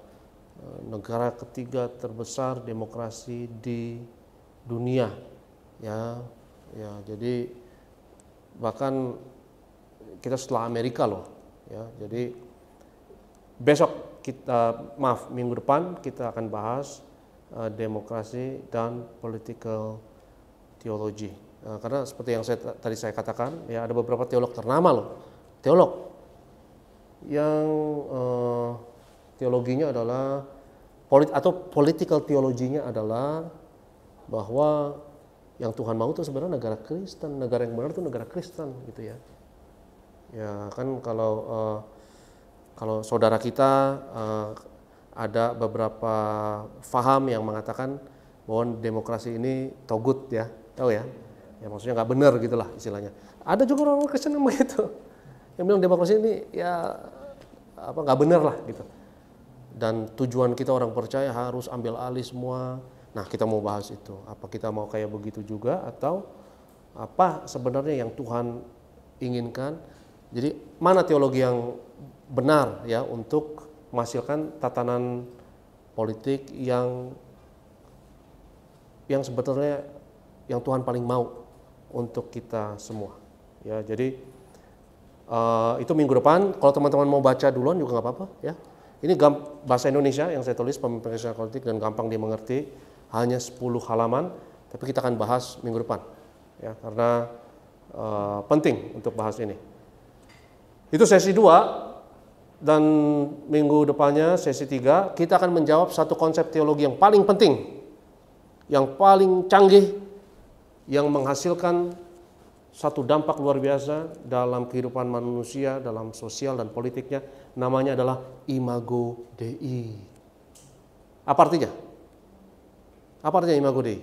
negara ketiga terbesar demokrasi di dunia. Ya, jadi bahkan kita setelah Amerika loh. Ya, jadi besok minggu depan kita akan bahas demokrasi dan political theology. Karena seperti yang tadi saya katakan, ya ada beberapa teolog ternama loh, teolog yang teologinya adalah political theology-nya adalah bahwa yang Tuhan mau itu sebenarnya negara Kristen, negara yang benar itu negara Kristen gitu ya. Ya kan kalau saudara kita ada beberapa faham yang mengatakan bahwa demokrasi ini togut ya, tahu ya? Ya maksudnya nggak benar gitulah istilahnya. Ada juga orang Kristen yang begitu, yang bilang demokrasi ini ya nggak benar lah gitu. Dan tujuan kita orang percaya harus ambil alih semua. Nah kita mau bahas itu, apa kita mau kayak begitu juga atau apa sebenarnya yang Tuhan inginkan. Jadi mana teologi yang benar ya untuk menghasilkan tatanan politik yang sebetulnya yang Tuhan paling mau untuk kita semua. Ya jadi itu minggu depan. Kalau teman-teman mau baca duluan juga nggak apa-apa ya. Ini bahasa Indonesia yang saya tulis, pemimpin politik dan gampang dimengerti. Hanya 10 halaman, tapi kita akan bahas minggu depan, ya karena penting untuk bahas ini. Itu sesi 2 dan minggu depannya sesi 3 kita akan menjawab satu konsep teologi yang paling penting, yang paling canggih, yang menghasilkan satu dampak luar biasa dalam kehidupan manusia, dalam sosial dan politiknya. Namanya adalah Imago Dei. Apa artinya? Apa artinya Imago Dei?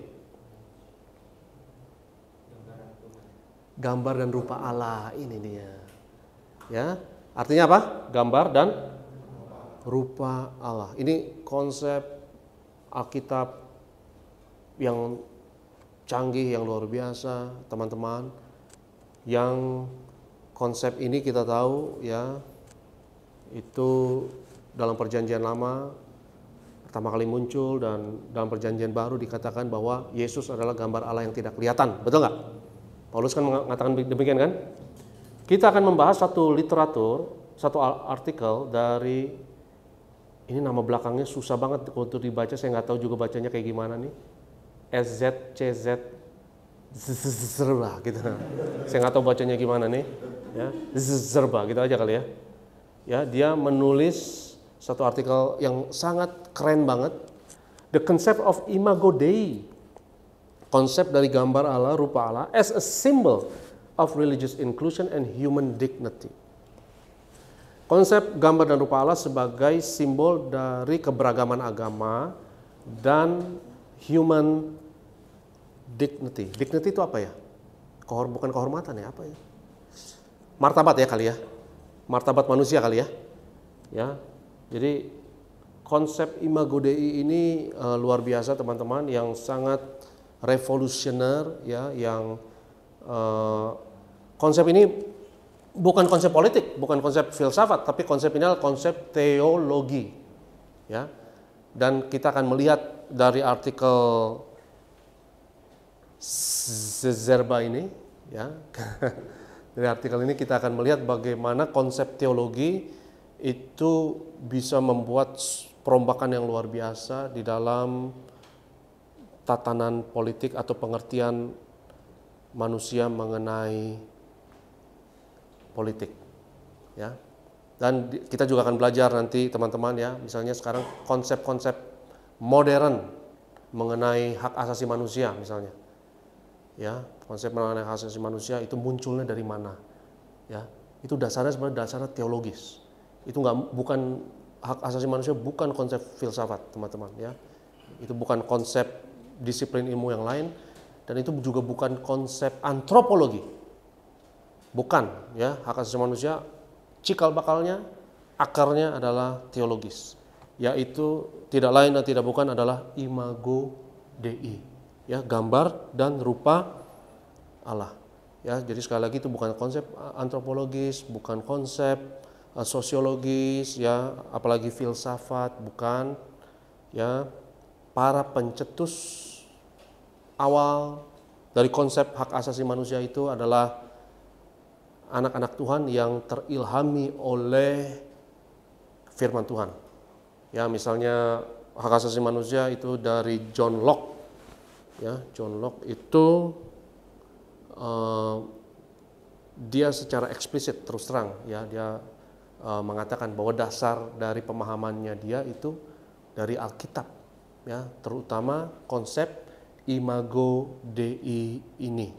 Gambar dan rupa Allah, ini dia. Ya, artinya apa? Gambar dan rupa Allah. Ini konsep Alkitab yang canggih, yang luar biasa, teman-teman. Yang konsep ini kita tahu ya, itu dalam Perjanjian Lama pertama kali muncul, dan dalam Perjanjian Baru dikatakan bahwa Yesus adalah gambar Allah yang tidak kelihatan. Betul nggak? Paulus kan mengatakan demikian kan? Kita akan membahas satu literatur, satu artikel dari, ini nama belakangnya susah banget untuk dibaca, saya nggak tahu juga bacanya kayak gimana nih. SZCZ Zerba gitu. Saya nggak tahu bacanya gimana nih. Ya, Zerba gitu aja kali ya. Ya, dia menulis satu artikel yang sangat keren banget. The concept of Imago Dei. Konsep dari gambar Allah, rupa Allah as a symbol of religious inclusion and human dignity. Konsep gambar dan rupa Allah sebagai simbol dari keberagaman agama dan human dignity. Dignity itu apa ya? Bukan kehormatan ya, apa ya? Martabat ya kali ya. Martabat manusia kali ya. Ya. Jadi konsep Imago Dei ini luar biasa teman-teman, yang sangat revolusioner ya, yang konsep ini bukan konsep politik, bukan konsep filsafat, tapi konsep ini adalah konsep teologi ya. Dan kita akan melihat dari artikel Zerba ini ya. Dari artikel ini kita akan melihat bagaimana konsep teologi itu bisa membuat perombakan yang luar biasa di dalam tatanan politik atau pengertian manusia mengenai politik ya. Dan kita juga akan belajar nanti teman-teman ya, misalnya sekarang konsep-konsep modern mengenai hak asasi manusia misalnya ya, konsep mengenai hak asasi manusia itu munculnya dari mana ya. Itu dasarnya sebenarnya dasarnya teologis. Itu bukan hak asasi manusia, bukan konsep filsafat teman-teman ya. Itu bukan konsep disiplin ilmu yang lain, dan itu juga bukan konsep antropologi, Bukan, ya, hak asasi manusia cikal bakalnya, akarnya adalah teologis, yaitu tidak lain dan tidak bukan adalah imago Dei, ya, gambar dan rupa Allah. Ya, jadi sekali lagi itu bukan konsep antropologis, bukan konsep sosiologis, ya, apalagi filsafat, bukan, ya. Para pencetus awal dari konsep hak asasi manusia itu adalah anak-anak Tuhan yang terilhami oleh firman Tuhan. Ya, misalnya hak asasi manusia itu dari John Locke. Ya, John Locke itu dia secara eksplisit terus terang, ya, dia mengatakan bahwa dasar dari pemahamannya dia itu dari Alkitab, ya, terutama konsep imago Dei ini,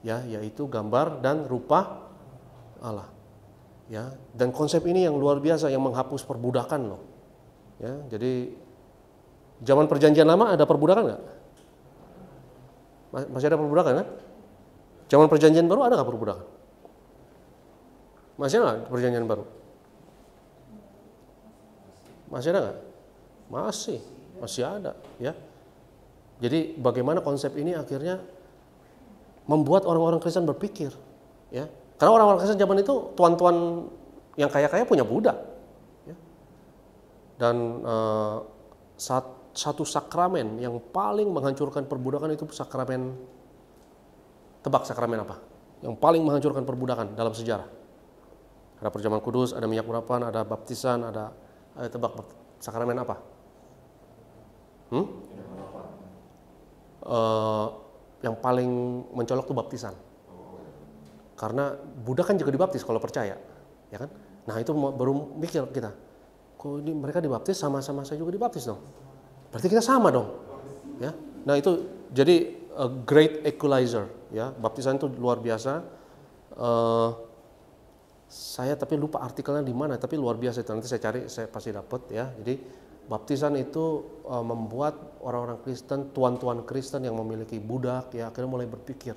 ya, yaitu gambar dan rupa Allah, ya. Dan konsep ini yang luar biasa, yang menghapus perbudakan loh, ya. Jadi zaman perjanjian lama ada perbudakan nggak? Masih ada perbudakan kan? Zaman perjanjian baru ada nggak perbudakan? Masih ada nggak perjanjian baru? Masih ada nggak? Masih ada, ya. Jadi bagaimana konsep ini akhirnya membuat orang-orang Kristen berpikir, ya. Karena orang-orang Kristen zaman itu tuan-tuan yang kaya-kaya punya budak, ya. Dan satu sakramen yang paling menghancurkan perbudakan itu sakramen, tebak sakramen apa? Yang paling menghancurkan perbudakan dalam sejarah. Ada perjamuan kudus, ada minyak urapan, ada baptisan, ada tebak sakramen apa? Yang paling mencolok tuh baptisan. Karena budak kan juga dibaptis kalau percaya, ya kan? Nah, itu baru mikir kita, kok ini mereka dibaptis sama-sama saya juga dibaptis dong. Berarti kita sama dong, ya. Nah, itu jadi a great equalizer, ya. Baptisan itu luar biasa. Saya tapi lupa artikelnya di mana, tapi luar biasa itu, nanti saya cari, saya pasti dapat, ya. Jadi baptisan itu membuat orang-orang Kristen, tuan-tuan Kristen yang memiliki budak, ya, akhirnya mulai berpikir,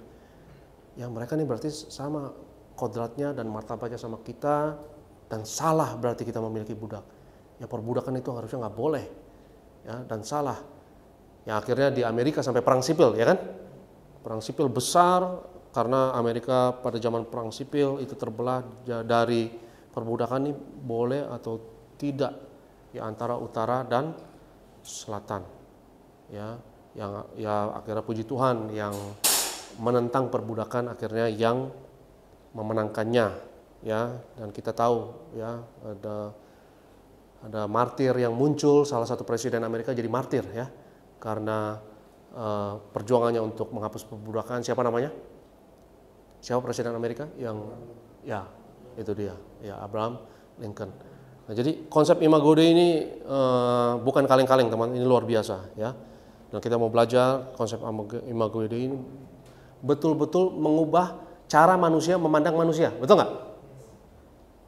ya, mereka ini berarti sama kodratnya dan martabatnya sama kita, dan salah berarti kita memiliki budak. Ya, perbudakan itu harusnya nggak boleh, ya, dan salah. Ya, akhirnya di Amerika sampai perang sipil, ya kan? Perang sipil besar karena Amerika pada zaman perang sipil itu terbelah dari perbudakan ini boleh atau tidak, ya, antara utara dan selatan, ya. Yang, ya, akhirnya puji Tuhan yang menentang perbudakan akhirnya yang memenangkannya, ya. Dan kita tahu, ya, ada martir yang muncul, salah satu presiden Amerika jadi martir, ya, karena perjuangannya untuk menghapus perbudakan. Siapa namanya? Siapa presiden Amerika yang, ya, itu dia, ya, Abraham Lincoln. Nah, jadi konsep imago Dei ini bukan kaleng-kaleng, teman, ini luar biasa, ya. Dan kita mau belajar konsep imago Dei ini betul-betul mengubah cara manusia memandang manusia, betul nggak?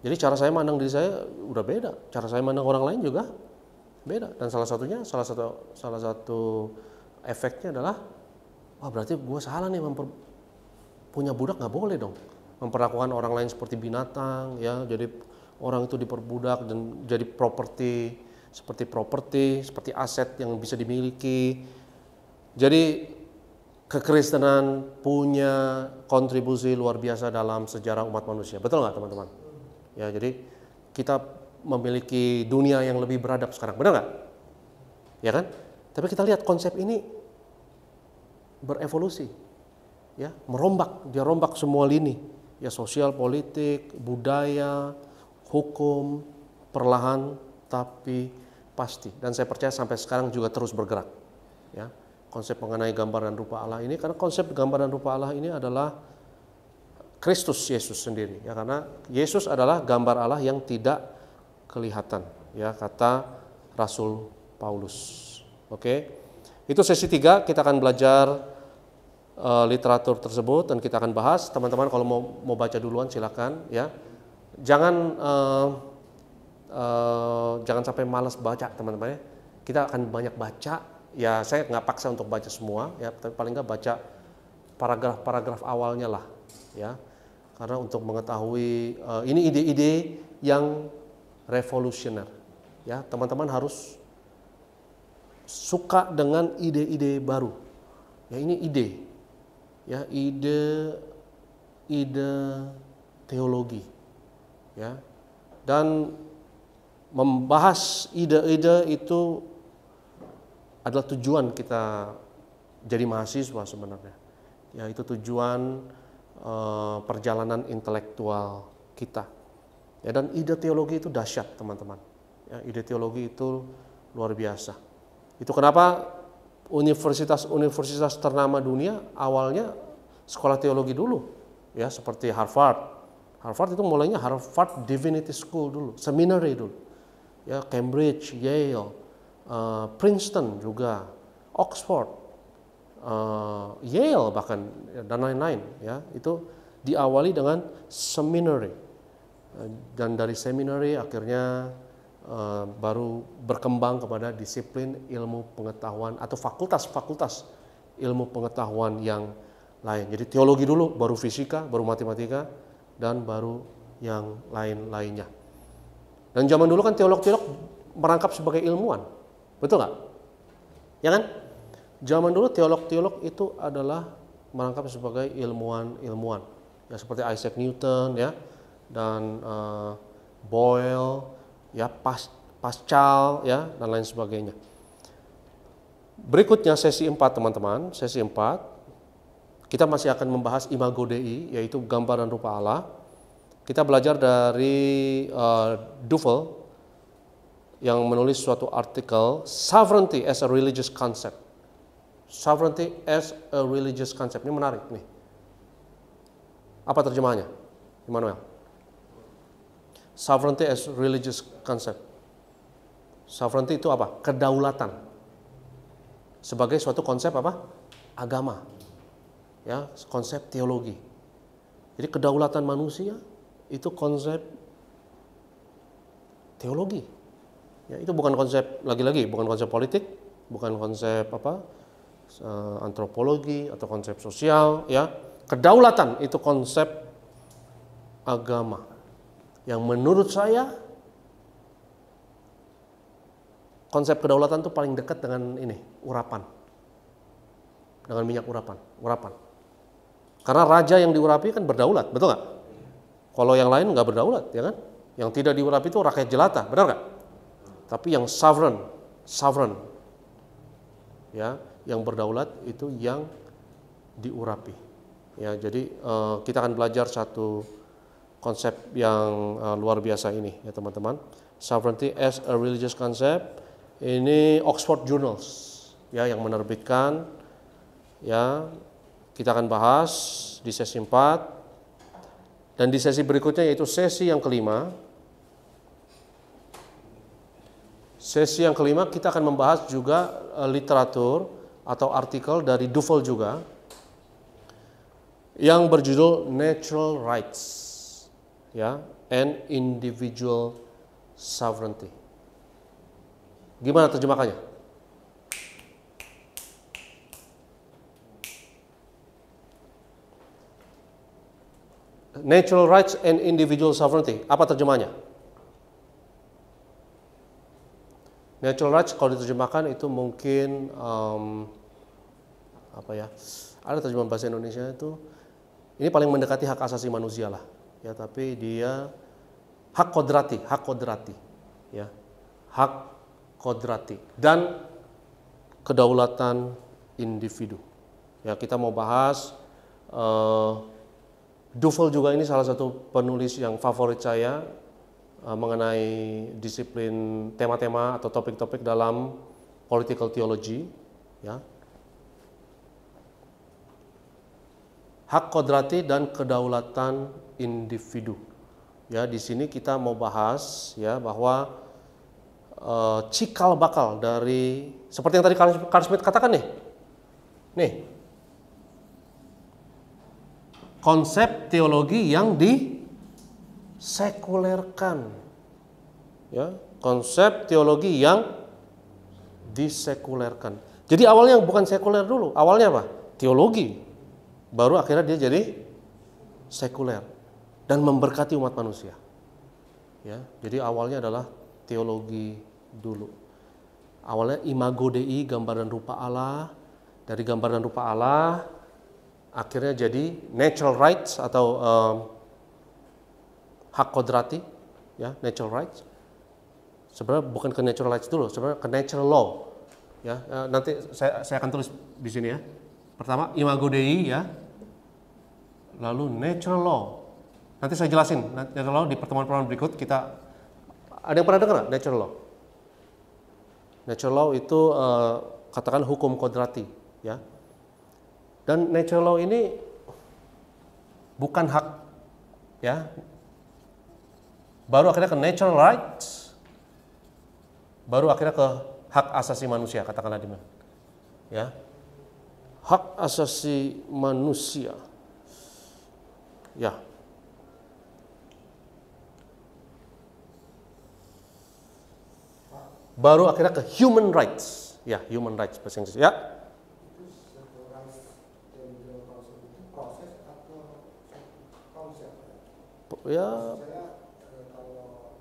Jadi cara saya mandang diri saya udah beda, cara saya mandang orang lain juga beda. Dan salah satu efeknya adalah, wah, berarti gue salah nih, punya budak nggak boleh dong, memperlakukan orang lain seperti binatang, ya. Jadi orang itu diperbudak dan jadi seperti aset yang bisa dimiliki. Jadi kekristenan punya kontribusi luar biasa dalam sejarah umat manusia, betul nggak, teman-teman? Ya, jadi kita memiliki dunia yang lebih beradab sekarang, benar nggak? Ya kan? Tapi kita lihat konsep ini berevolusi, ya, dia rombak semua lini, ya, sosial, politik, budaya, hukum, perlahan tapi pasti. Dan saya percaya sampai sekarang juga terus bergerak, ya. Konsep mengenai gambar dan rupa Allah ini, karena konsep gambar dan rupa Allah ini adalah Kristus Yesus sendiri, ya, karena Yesus adalah gambar Allah yang tidak kelihatan, ya, kata Rasul Paulus. Oke. Itu sesi 3, kita akan belajar literatur tersebut dan kita akan bahas. Teman-teman kalau mau baca duluan silakan, ya. Jangan sampai malas baca, teman-teman, ya. Kita akan banyak baca. Ya, saya nggak paksa untuk baca semua, ya, tapi paling nggak baca paragraf-paragraf awalnya lah, ya. Karena untuk mengetahui ini ide-ide yang revolusioner, ya teman-teman harus suka dengan ide-ide baru. Ya ini ide, ya ide teologi, ya. Dan membahas ide-ide itu adalah tujuan kita jadi mahasiswa sebenarnya. Ya itu tujuan perjalanan intelektual kita. Ya dan ide teologi itu dahsyat teman-teman. Ya, ide teologi itu luar biasa. Itu kenapa universitas ternama dunia awalnya sekolah teologi dulu, ya seperti Harvard. Harvard itu mulainya Harvard Divinity School dulu, seminary dulu, ya Cambridge, Yale, Princeton juga, Oxford, Yale bahkan dan lain-lain, ya itu diawali dengan seminary dan dari seminary akhirnya baru berkembang kepada disiplin ilmu pengetahuan atau fakultas-fakultas ilmu pengetahuan yang lain. Jadi teologi dulu, baru fisika, baru matematika, dan baru yang lain-lainnya. Dan zaman dulu kan teolog-teolog merangkap sebagai ilmuwan, betul nggak? Ya kan? Zaman dulu teolog-teolog itu adalah merangkap sebagai ilmuwan-ilmuwan, ya seperti Isaac Newton, ya, dan Boyle, ya Pascal, ya dan lain sebagainya. Berikutnya sesi 4 teman-teman, sesi 4 kita masih akan membahas imago Dei, yaitu gambaran rupa Allah. Kita belajar dari Duvel yang menulis suatu artikel Sovereignty as a Religious Concept. Sovereignty as a Religious Concept, ini menarik nih. Apa terjemahannya, Immanuel? Sovereignty as religious concept. Sovereignty itu apa? Kedaulatan. Sebagai suatu konsep apa? Agama. Ya, konsep teologi. Jadi kedaulatan manusia itu konsep teologi. Ya, itu bukan konsep lagi-lagi, bukan konsep politik, bukan konsep apa? Antropologi atau konsep sosial, ya. Kedaulatan itu konsep agama. Yang menurut saya konsep kedaulatan itu paling dekat dengan ini, urapan. Dengan minyak urapan. Karena raja yang diurapi kan berdaulat, betul nggak? Kalau yang lain nggak berdaulat, ya kan? Yang tidak diurapi itu rakyat jelata, benar nggak? Tapi yang sovereign, ya, yang berdaulat itu yang diurapi. Ya, jadi kita akan belajar satu konsep yang luar biasa ini, ya teman-teman. Sovereignty as a religious concept. Ini Oxford Journals, ya yang menerbitkan. Ya, kita akan bahas di sesi 4 dan di sesi berikutnya yaitu sesi yang kelima. Sesi yang kelima kita akan membahas juga literatur atau artikel dari Duvel juga yang berjudul Natural Rights, ya, and Individual Sovereignty. Gimana terjemahkannya? Natural Rights and Individual Sovereignty. Apa terjemahnya? Natural Rights kalau diterjemahkan itu mungkin apa ya? Ada terjemahan bahasa Indonesia itu ini paling mendekati hak asasi manusia lah, ya. Tapi dia hak kodrati, ya, hak kodrati dan kedaulatan individu. Ya, kita mau bahas Duvel juga ini salah satu penulis yang favorit saya mengenai disiplin tema-tema atau topik-topik dalam political theology, ya. Hak kodrati dan kedaulatan individu. Ya, di sini kita mau bahas, ya, bahwa cikal bakal dari seperti yang tadi Carl Smith katakan nih, konsep teologi yang disekulerkan, ya, konsep teologi yang disekulerkan. Jadi awalnya bukan sekuler dulu, awalnya apa? Teologi, baru akhirnya dia jadi sekuler. dan memberkati umat manusia. Ya, jadi awalnya adalah teologi dulu. Awalnya imago Dei, gambar dan rupa Allah. Dari gambar dan rupa Allah akhirnya jadi natural rights atau hak kodrati, ya, natural rights. Sebenarnya bukan ke natural rights dulu, sebenarnya ke natural law. Ya, nanti saya akan tulis di sini ya. Pertama imago Dei, ya. Lalu natural law. Nanti saya jelasin natural law di pertemuan-pertemuan berikut. Kita ada yang pernah dengar nggak natural law? Natural law itu katakan hukum kodrati, ya. Dan natural law ini bukan hak, ya. Baru akhirnya ke natural rights, baru akhirnya ke hak asasi manusia, katakanlah demikian. Ya. Hak asasi manusia. Ya. Baru akhirnya ke human rights. Ya, human rights bahasa Inggris. Ya. Itu setelah teological concept itu proses atau konsep? Ya, Saya kalau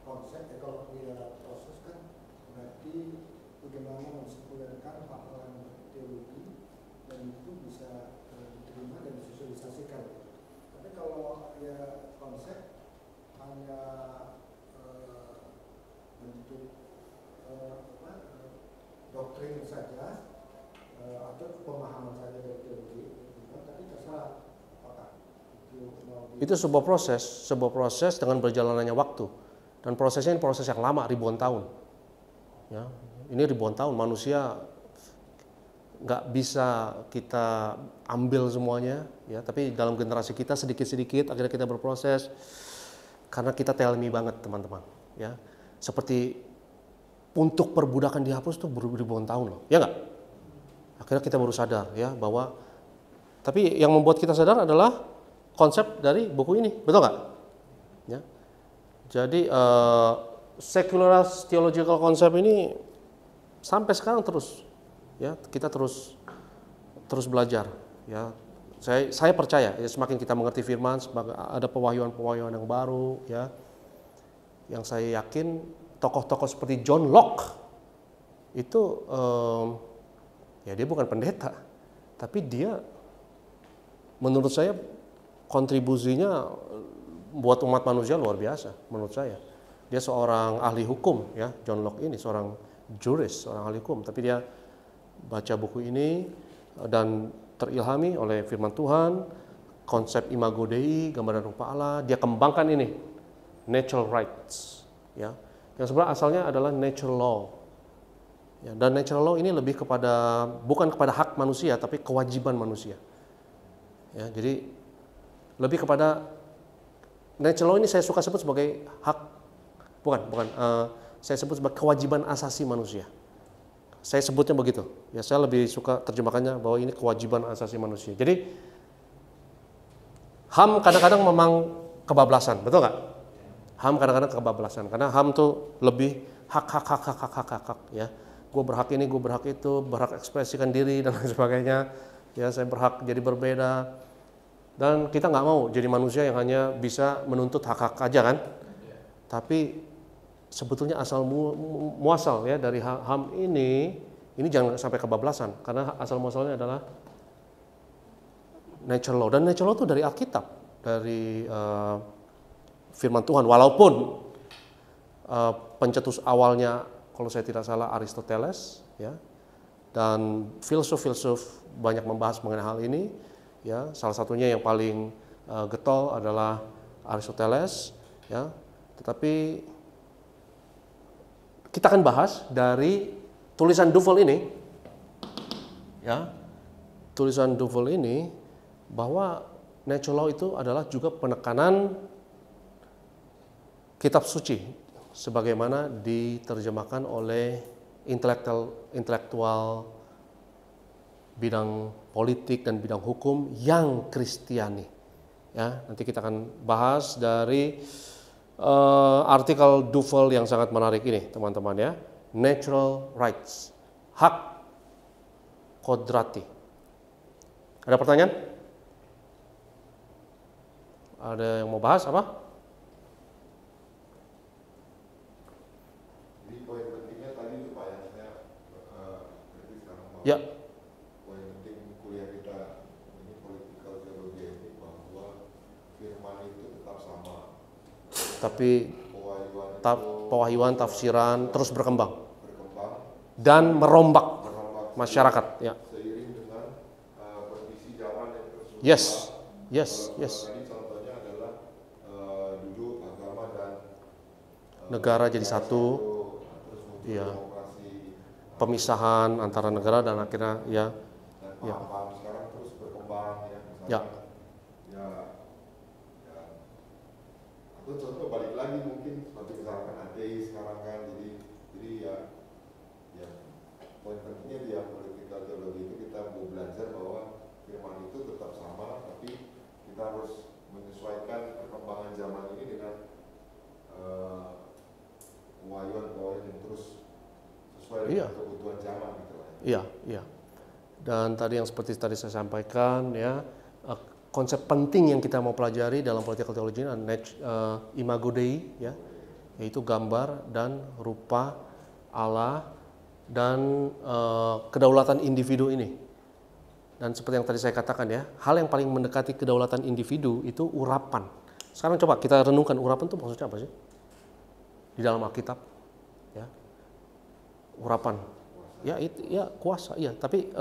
konsep, kalau dia proses kan berarti bagaimana mensekulerkan hal-hal yang teologi dan itu bisa diterima dan disosialisasikan. Tapi kalau ya konsep hanya bentuk doktrin saja atau pemahaman saja dari teologi, tapi terserah apakah itu sebuah proses dengan berjalannya waktu. Dan prosesnya ini proses yang lama, ribuan tahun. Ya, ini ribuan tahun, manusia nggak bisa kita ambil semuanya, ya. Tapi dalam generasi kita sedikit-sedikit akhirnya kita berproses karena kita tell me banget, teman-teman. Ya, seperti untuk perbudakan dihapus tuh ribuan tahun loh, ya nggak? Akhirnya kita baru sadar, ya, bahwa. Tapi yang membuat kita sadar adalah konsep dari buku ini, betul nggak? Ya. Jadi secular theological concept ini sampai sekarang terus, ya, kita terus belajar, ya. Saya percaya, ya, semakin kita mengerti firman, ada pewahyuan yang baru, ya. Yang saya yakin tokoh-tokoh seperti John Locke itu, ya, dia bukan pendeta, tapi dia, menurut saya, kontribusinya buat umat manusia luar biasa menurut saya. Dia seorang ahli hukum, ya, John Locke ini seorang juris, seorang ahli hukum, tapi dia baca buku ini dan terilhami oleh firman Tuhan, konsep imago Dei, gambar dan rupa Allah, dia kembangkan ini natural rights, ya. Yang sebenarnya asalnya adalah natural law. Ya, dan natural law ini lebih kepada, bukan kepada hak manusia tapi kewajiban manusia. Ya, jadi lebih kepada natural law ini saya suka sebut sebagai hak, saya sebut sebagai kewajiban asasi manusia. Saya sebutnya begitu. Ya, saya lebih suka terjemahkannya bahwa ini kewajiban asasi manusia. Jadi HAM kadang-kadang memang kebablasan, betul nggak? HAM kadang-kadang kebablasan karena HAM tuh lebih hak, ya. Gue berhak ini, gue berhak itu, berhak ekspresikan diri dan lain sebagainya. Ya, saya berhak jadi berbeda. Dan kita nggak mau jadi manusia yang hanya bisa menuntut hak-hak aja kan. Tapi sebetulnya asal muasal, ya, dari HAM ini jangan sampai kebablasan karena asal muasalnya adalah natural law. Dan natural law itu dari Alkitab, dari firman Tuhan. Walaupun pencetus awalnya kalau saya tidak salah Aristoteles, ya, dan filsuf banyak membahas mengenai hal ini. Ya, salah satunya yang paling getol adalah Aristoteles, ya. Tetapi kita akan bahas dari tulisan Duvel ini, ya. Tulisan Duvel ini bahwa natural law itu adalah juga penekanan kitab suci sebagaimana diterjemahkan oleh intelektual bidang politik dan bidang hukum yang Kristiani. Ya, nanti kita akan bahas dari artikel Duvel yang sangat menarik ini, teman-teman, ya. Natural rights, hak kodrati. Ada pertanyaan? Ada yang mau bahas apa? Jadi poin pentingnya tadi itu Pak yang saya berarti sekarang mau Ya. poin penting kuliah kita ini political theology ini bahwa firman itu tetap sama. Tapi pewahyuan tafsiran terus berkembang dan merombak masyarakat. Ya. Seiring dengan kondisi zaman yang terus berubah. Yes. Tadi contohnya adalah dulu agama dan Negara jadi satu. terus muncul Iya. demokrasi Pemisahan antara negara dan akhirnya ya. dan Ya. paham sekarang terus berkembang ya. Ya. Ya. Atau contoh balik lagi mungkin seperti misalkan ateis sekarang kan jadi ya poin pentingnya di political theology itu kita mau belajar bahwa firman itu tetap sama tapi kita harus menyesuaikan perkembangan zaman ini dengan pewahyuan yang terus sesuai dengan kebutuhan zaman gitu lah. Iya. Dan tadi yang seperti tadi saya sampaikan ya, konsep penting yang kita mau pelajari dalam political theology adalah imago Dei ya, yaitu gambar dan rupa Allah dan kedaulatan individu ini. Dan seperti yang tadi saya katakan ya, hal yang paling mendekati kedaulatan individu itu urapan. Sekarang coba kita renungkan urapan itu maksudnya apa sih? Di dalam Alkitab ya. Urapan. Ya itu ya kuasa ya, tapi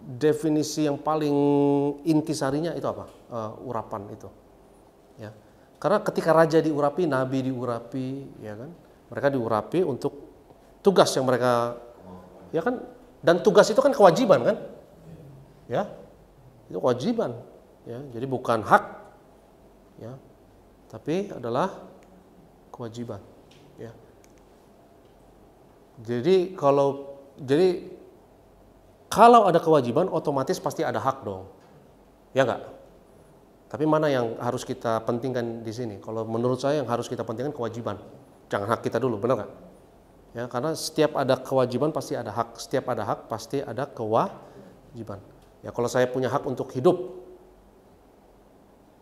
definisi yang paling intisarinya itu apa? Urapan itu. Ya. Karena ketika raja diurapi, nabi diurapi, ya kan? Mereka diurapi untuk tugas yang mereka, ya kan? Dan tugas itu kan kewajiban kan? Ya, itu kewajiban. Ya, jadi bukan hak, ya, tapi adalah kewajiban. Ya. Jadi kalau ada kewajiban, otomatis pasti ada hak dong, ya nggak? Tapi mana yang harus kita pentingkan di sini? Kalau menurut saya yang harus kita pentingkan kewajiban, jangan hak kita dulu, benar nggak? Ya, karena setiap ada kewajiban pasti ada hak, setiap ada hak pasti ada kewajiban. Ya, kalau saya punya hak untuk hidup,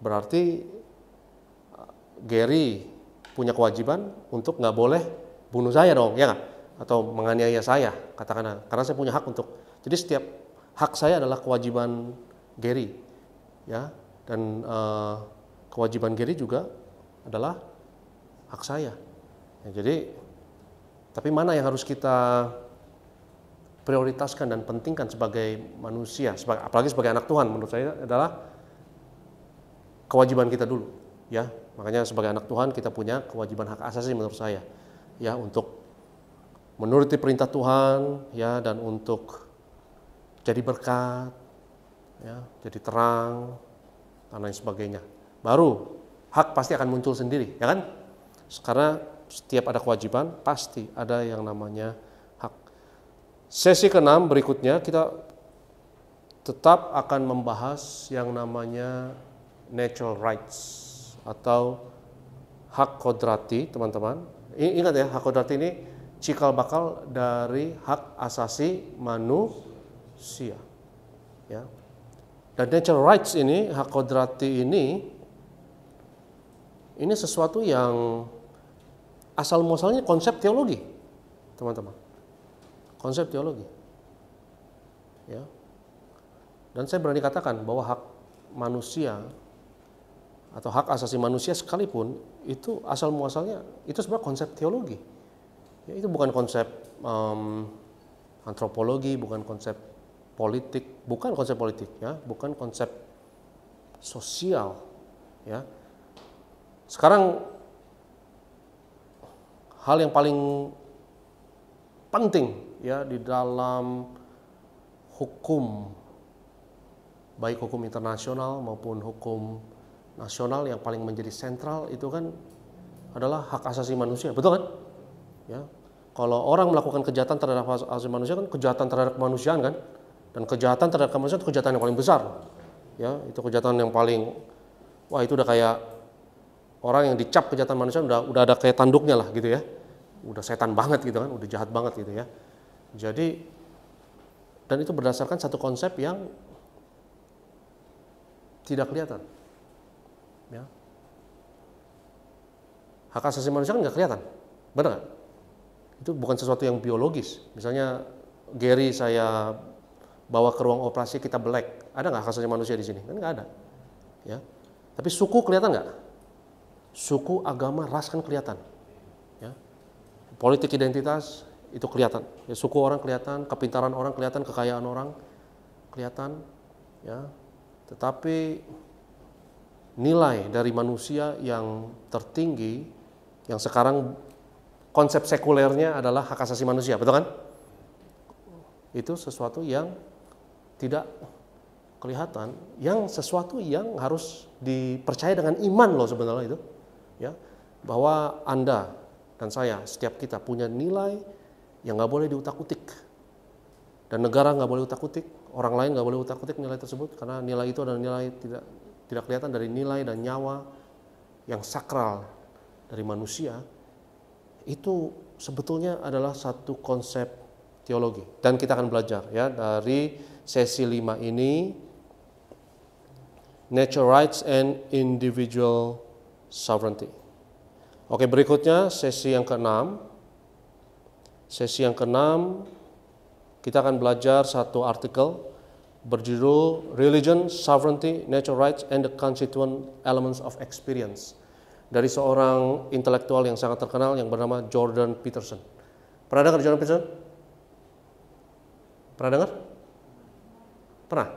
berarti Gary punya kewajiban untuk nggak boleh bunuh saya dong, ya nggak? Atau menganiaya saya, katakanlah, karena saya punya hak untuk. Jadi setiap hak saya adalah kewajiban Gary, ya, dan kewajiban Gary juga adalah hak saya. Ya, jadi tapi mana yang harus kita prioritaskan dan pentingkan sebagai manusia, apalagi sebagai anak Tuhan, menurut saya adalah kewajiban kita dulu, ya. Makanya sebagai anak Tuhan kita punya kewajiban hak asasi menurut saya, ya, untuk menuruti perintah Tuhan, ya, dan untuk jadi berkat, ya, jadi terang, dan lain sebagainya. Baru hak pasti akan muncul sendiri, ya kan? Karena setiap ada kewajiban, pasti ada yang namanya hak. Sesi ke-6 berikutnya kita tetap akan membahas yang namanya natural rights atau hak kodrati, teman-teman. Ingat ya, hak kodrati ini cikal bakal dari hak asasi manusia. Ya. Dan natural rights ini, hak kodrati ini sesuatu yang asal muasalnya konsep teologi, teman-teman. Konsep teologi. Ya. Dan saya berani katakan bahwa hak manusia atau hak asasi manusia sekalipun itu asal muasalnya itu sebenarnya konsep teologi. Ya, itu bukan konsep antropologi, bukan konsep politik, ya, bukan konsep sosial, ya. Sekarang hal yang paling penting ya di dalam hukum, baik hukum internasional maupun hukum nasional, yang paling menjadi sentral itu kan adalah hak asasi manusia, betul kan? Ya, kalau orang melakukan kejahatan terhadap hak asasi manusia kan kejahatan terhadap kemanusiaan kan, dan kejahatan terhadap kemanusiaan itu kejahatan yang paling besar, ya, itu kejahatan yang paling, wah itu udah kayak orang yang dicap kejahatan manusia udah ada kayak tanduknya lah gitu ya, udah setan banget gitu kan, udah jahat banget gitu ya. Jadi, dan itu berdasarkan satu konsep yang tidak kelihatan, Ya. Hak asasi manusia kan nggak kelihatan, benar nggak? Itu bukan sesuatu yang biologis. Misalnya Gary saya bawa ke ruang operasi, kita belek, ada nggak hak asasi manusia di sini? Kan nggak ada. Ya. Tapi suku kelihatan nggak? Suku, agama, ras kan kelihatan. Ya. Politik identitas itu kelihatan. Ya, suku orang kelihatan, kepintaran orang kelihatan, kekayaan orang kelihatan. Ya. Tetapi nilai dari manusia yang tertinggi, yang sekarang konsep sekulernya adalah hak asasi manusia, betul kan? Itu sesuatu yang tidak kelihatan, yang sesuatu yang harus dipercaya dengan iman loh sebenarnya itu, ya, bahwa Anda dan saya, setiap kita punya nilai yang nggak boleh diutak-utik, dan negara nggak boleh utak-utik, orang lain nggak boleh utak-utik nilai tersebut, karena nilai itu adalah nilai tidak kelihatan dari nilai dan nyawa yang sakral dari manusia. Itu sebetulnya adalah satu konsep teologi, dan kita akan belajar ya dari sesi 5 ini, nature rights and individual sovereignty. Oke, berikutnya sesi yang ke-6. Sesi yang ke-6 kita akan belajar satu artikel berjudul Religion, Sovereignty, Nature Rights, and the Constituent Elements of Experience dari seorang intelektual yang sangat terkenal yang bernama Jordan Peterson. Pernah dengar Jordan Peterson? Pernah dengar? Pernah?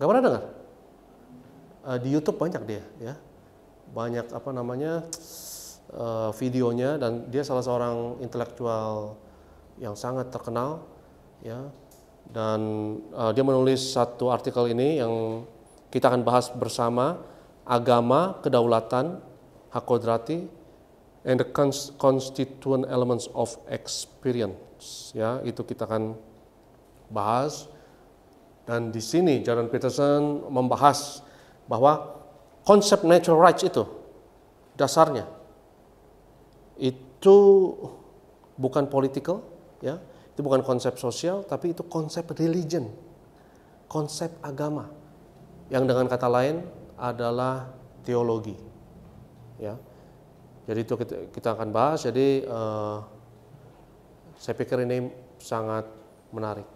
Gak pernah dengar? Di YouTube banyak dia, ya, banyak videonya, dan dia salah seorang intelektual yang sangat terkenal, ya. Dan dia menulis satu artikel ini yang kita akan bahas bersama, agama, kedaulatan, hak kodrati, and the constituent elements of experience. Ya, itu kita akan bahas. Dan di sini Jordan Peterson membahas bahwa konsep natural rights itu dasarnya itu bukan political, ya. Itu bukan konsep sosial, tapi itu konsep religion, konsep agama, yang dengan kata lain adalah teologi. Ya, jadi itu kita akan bahas. Jadi saya pikir ini sangat menarik.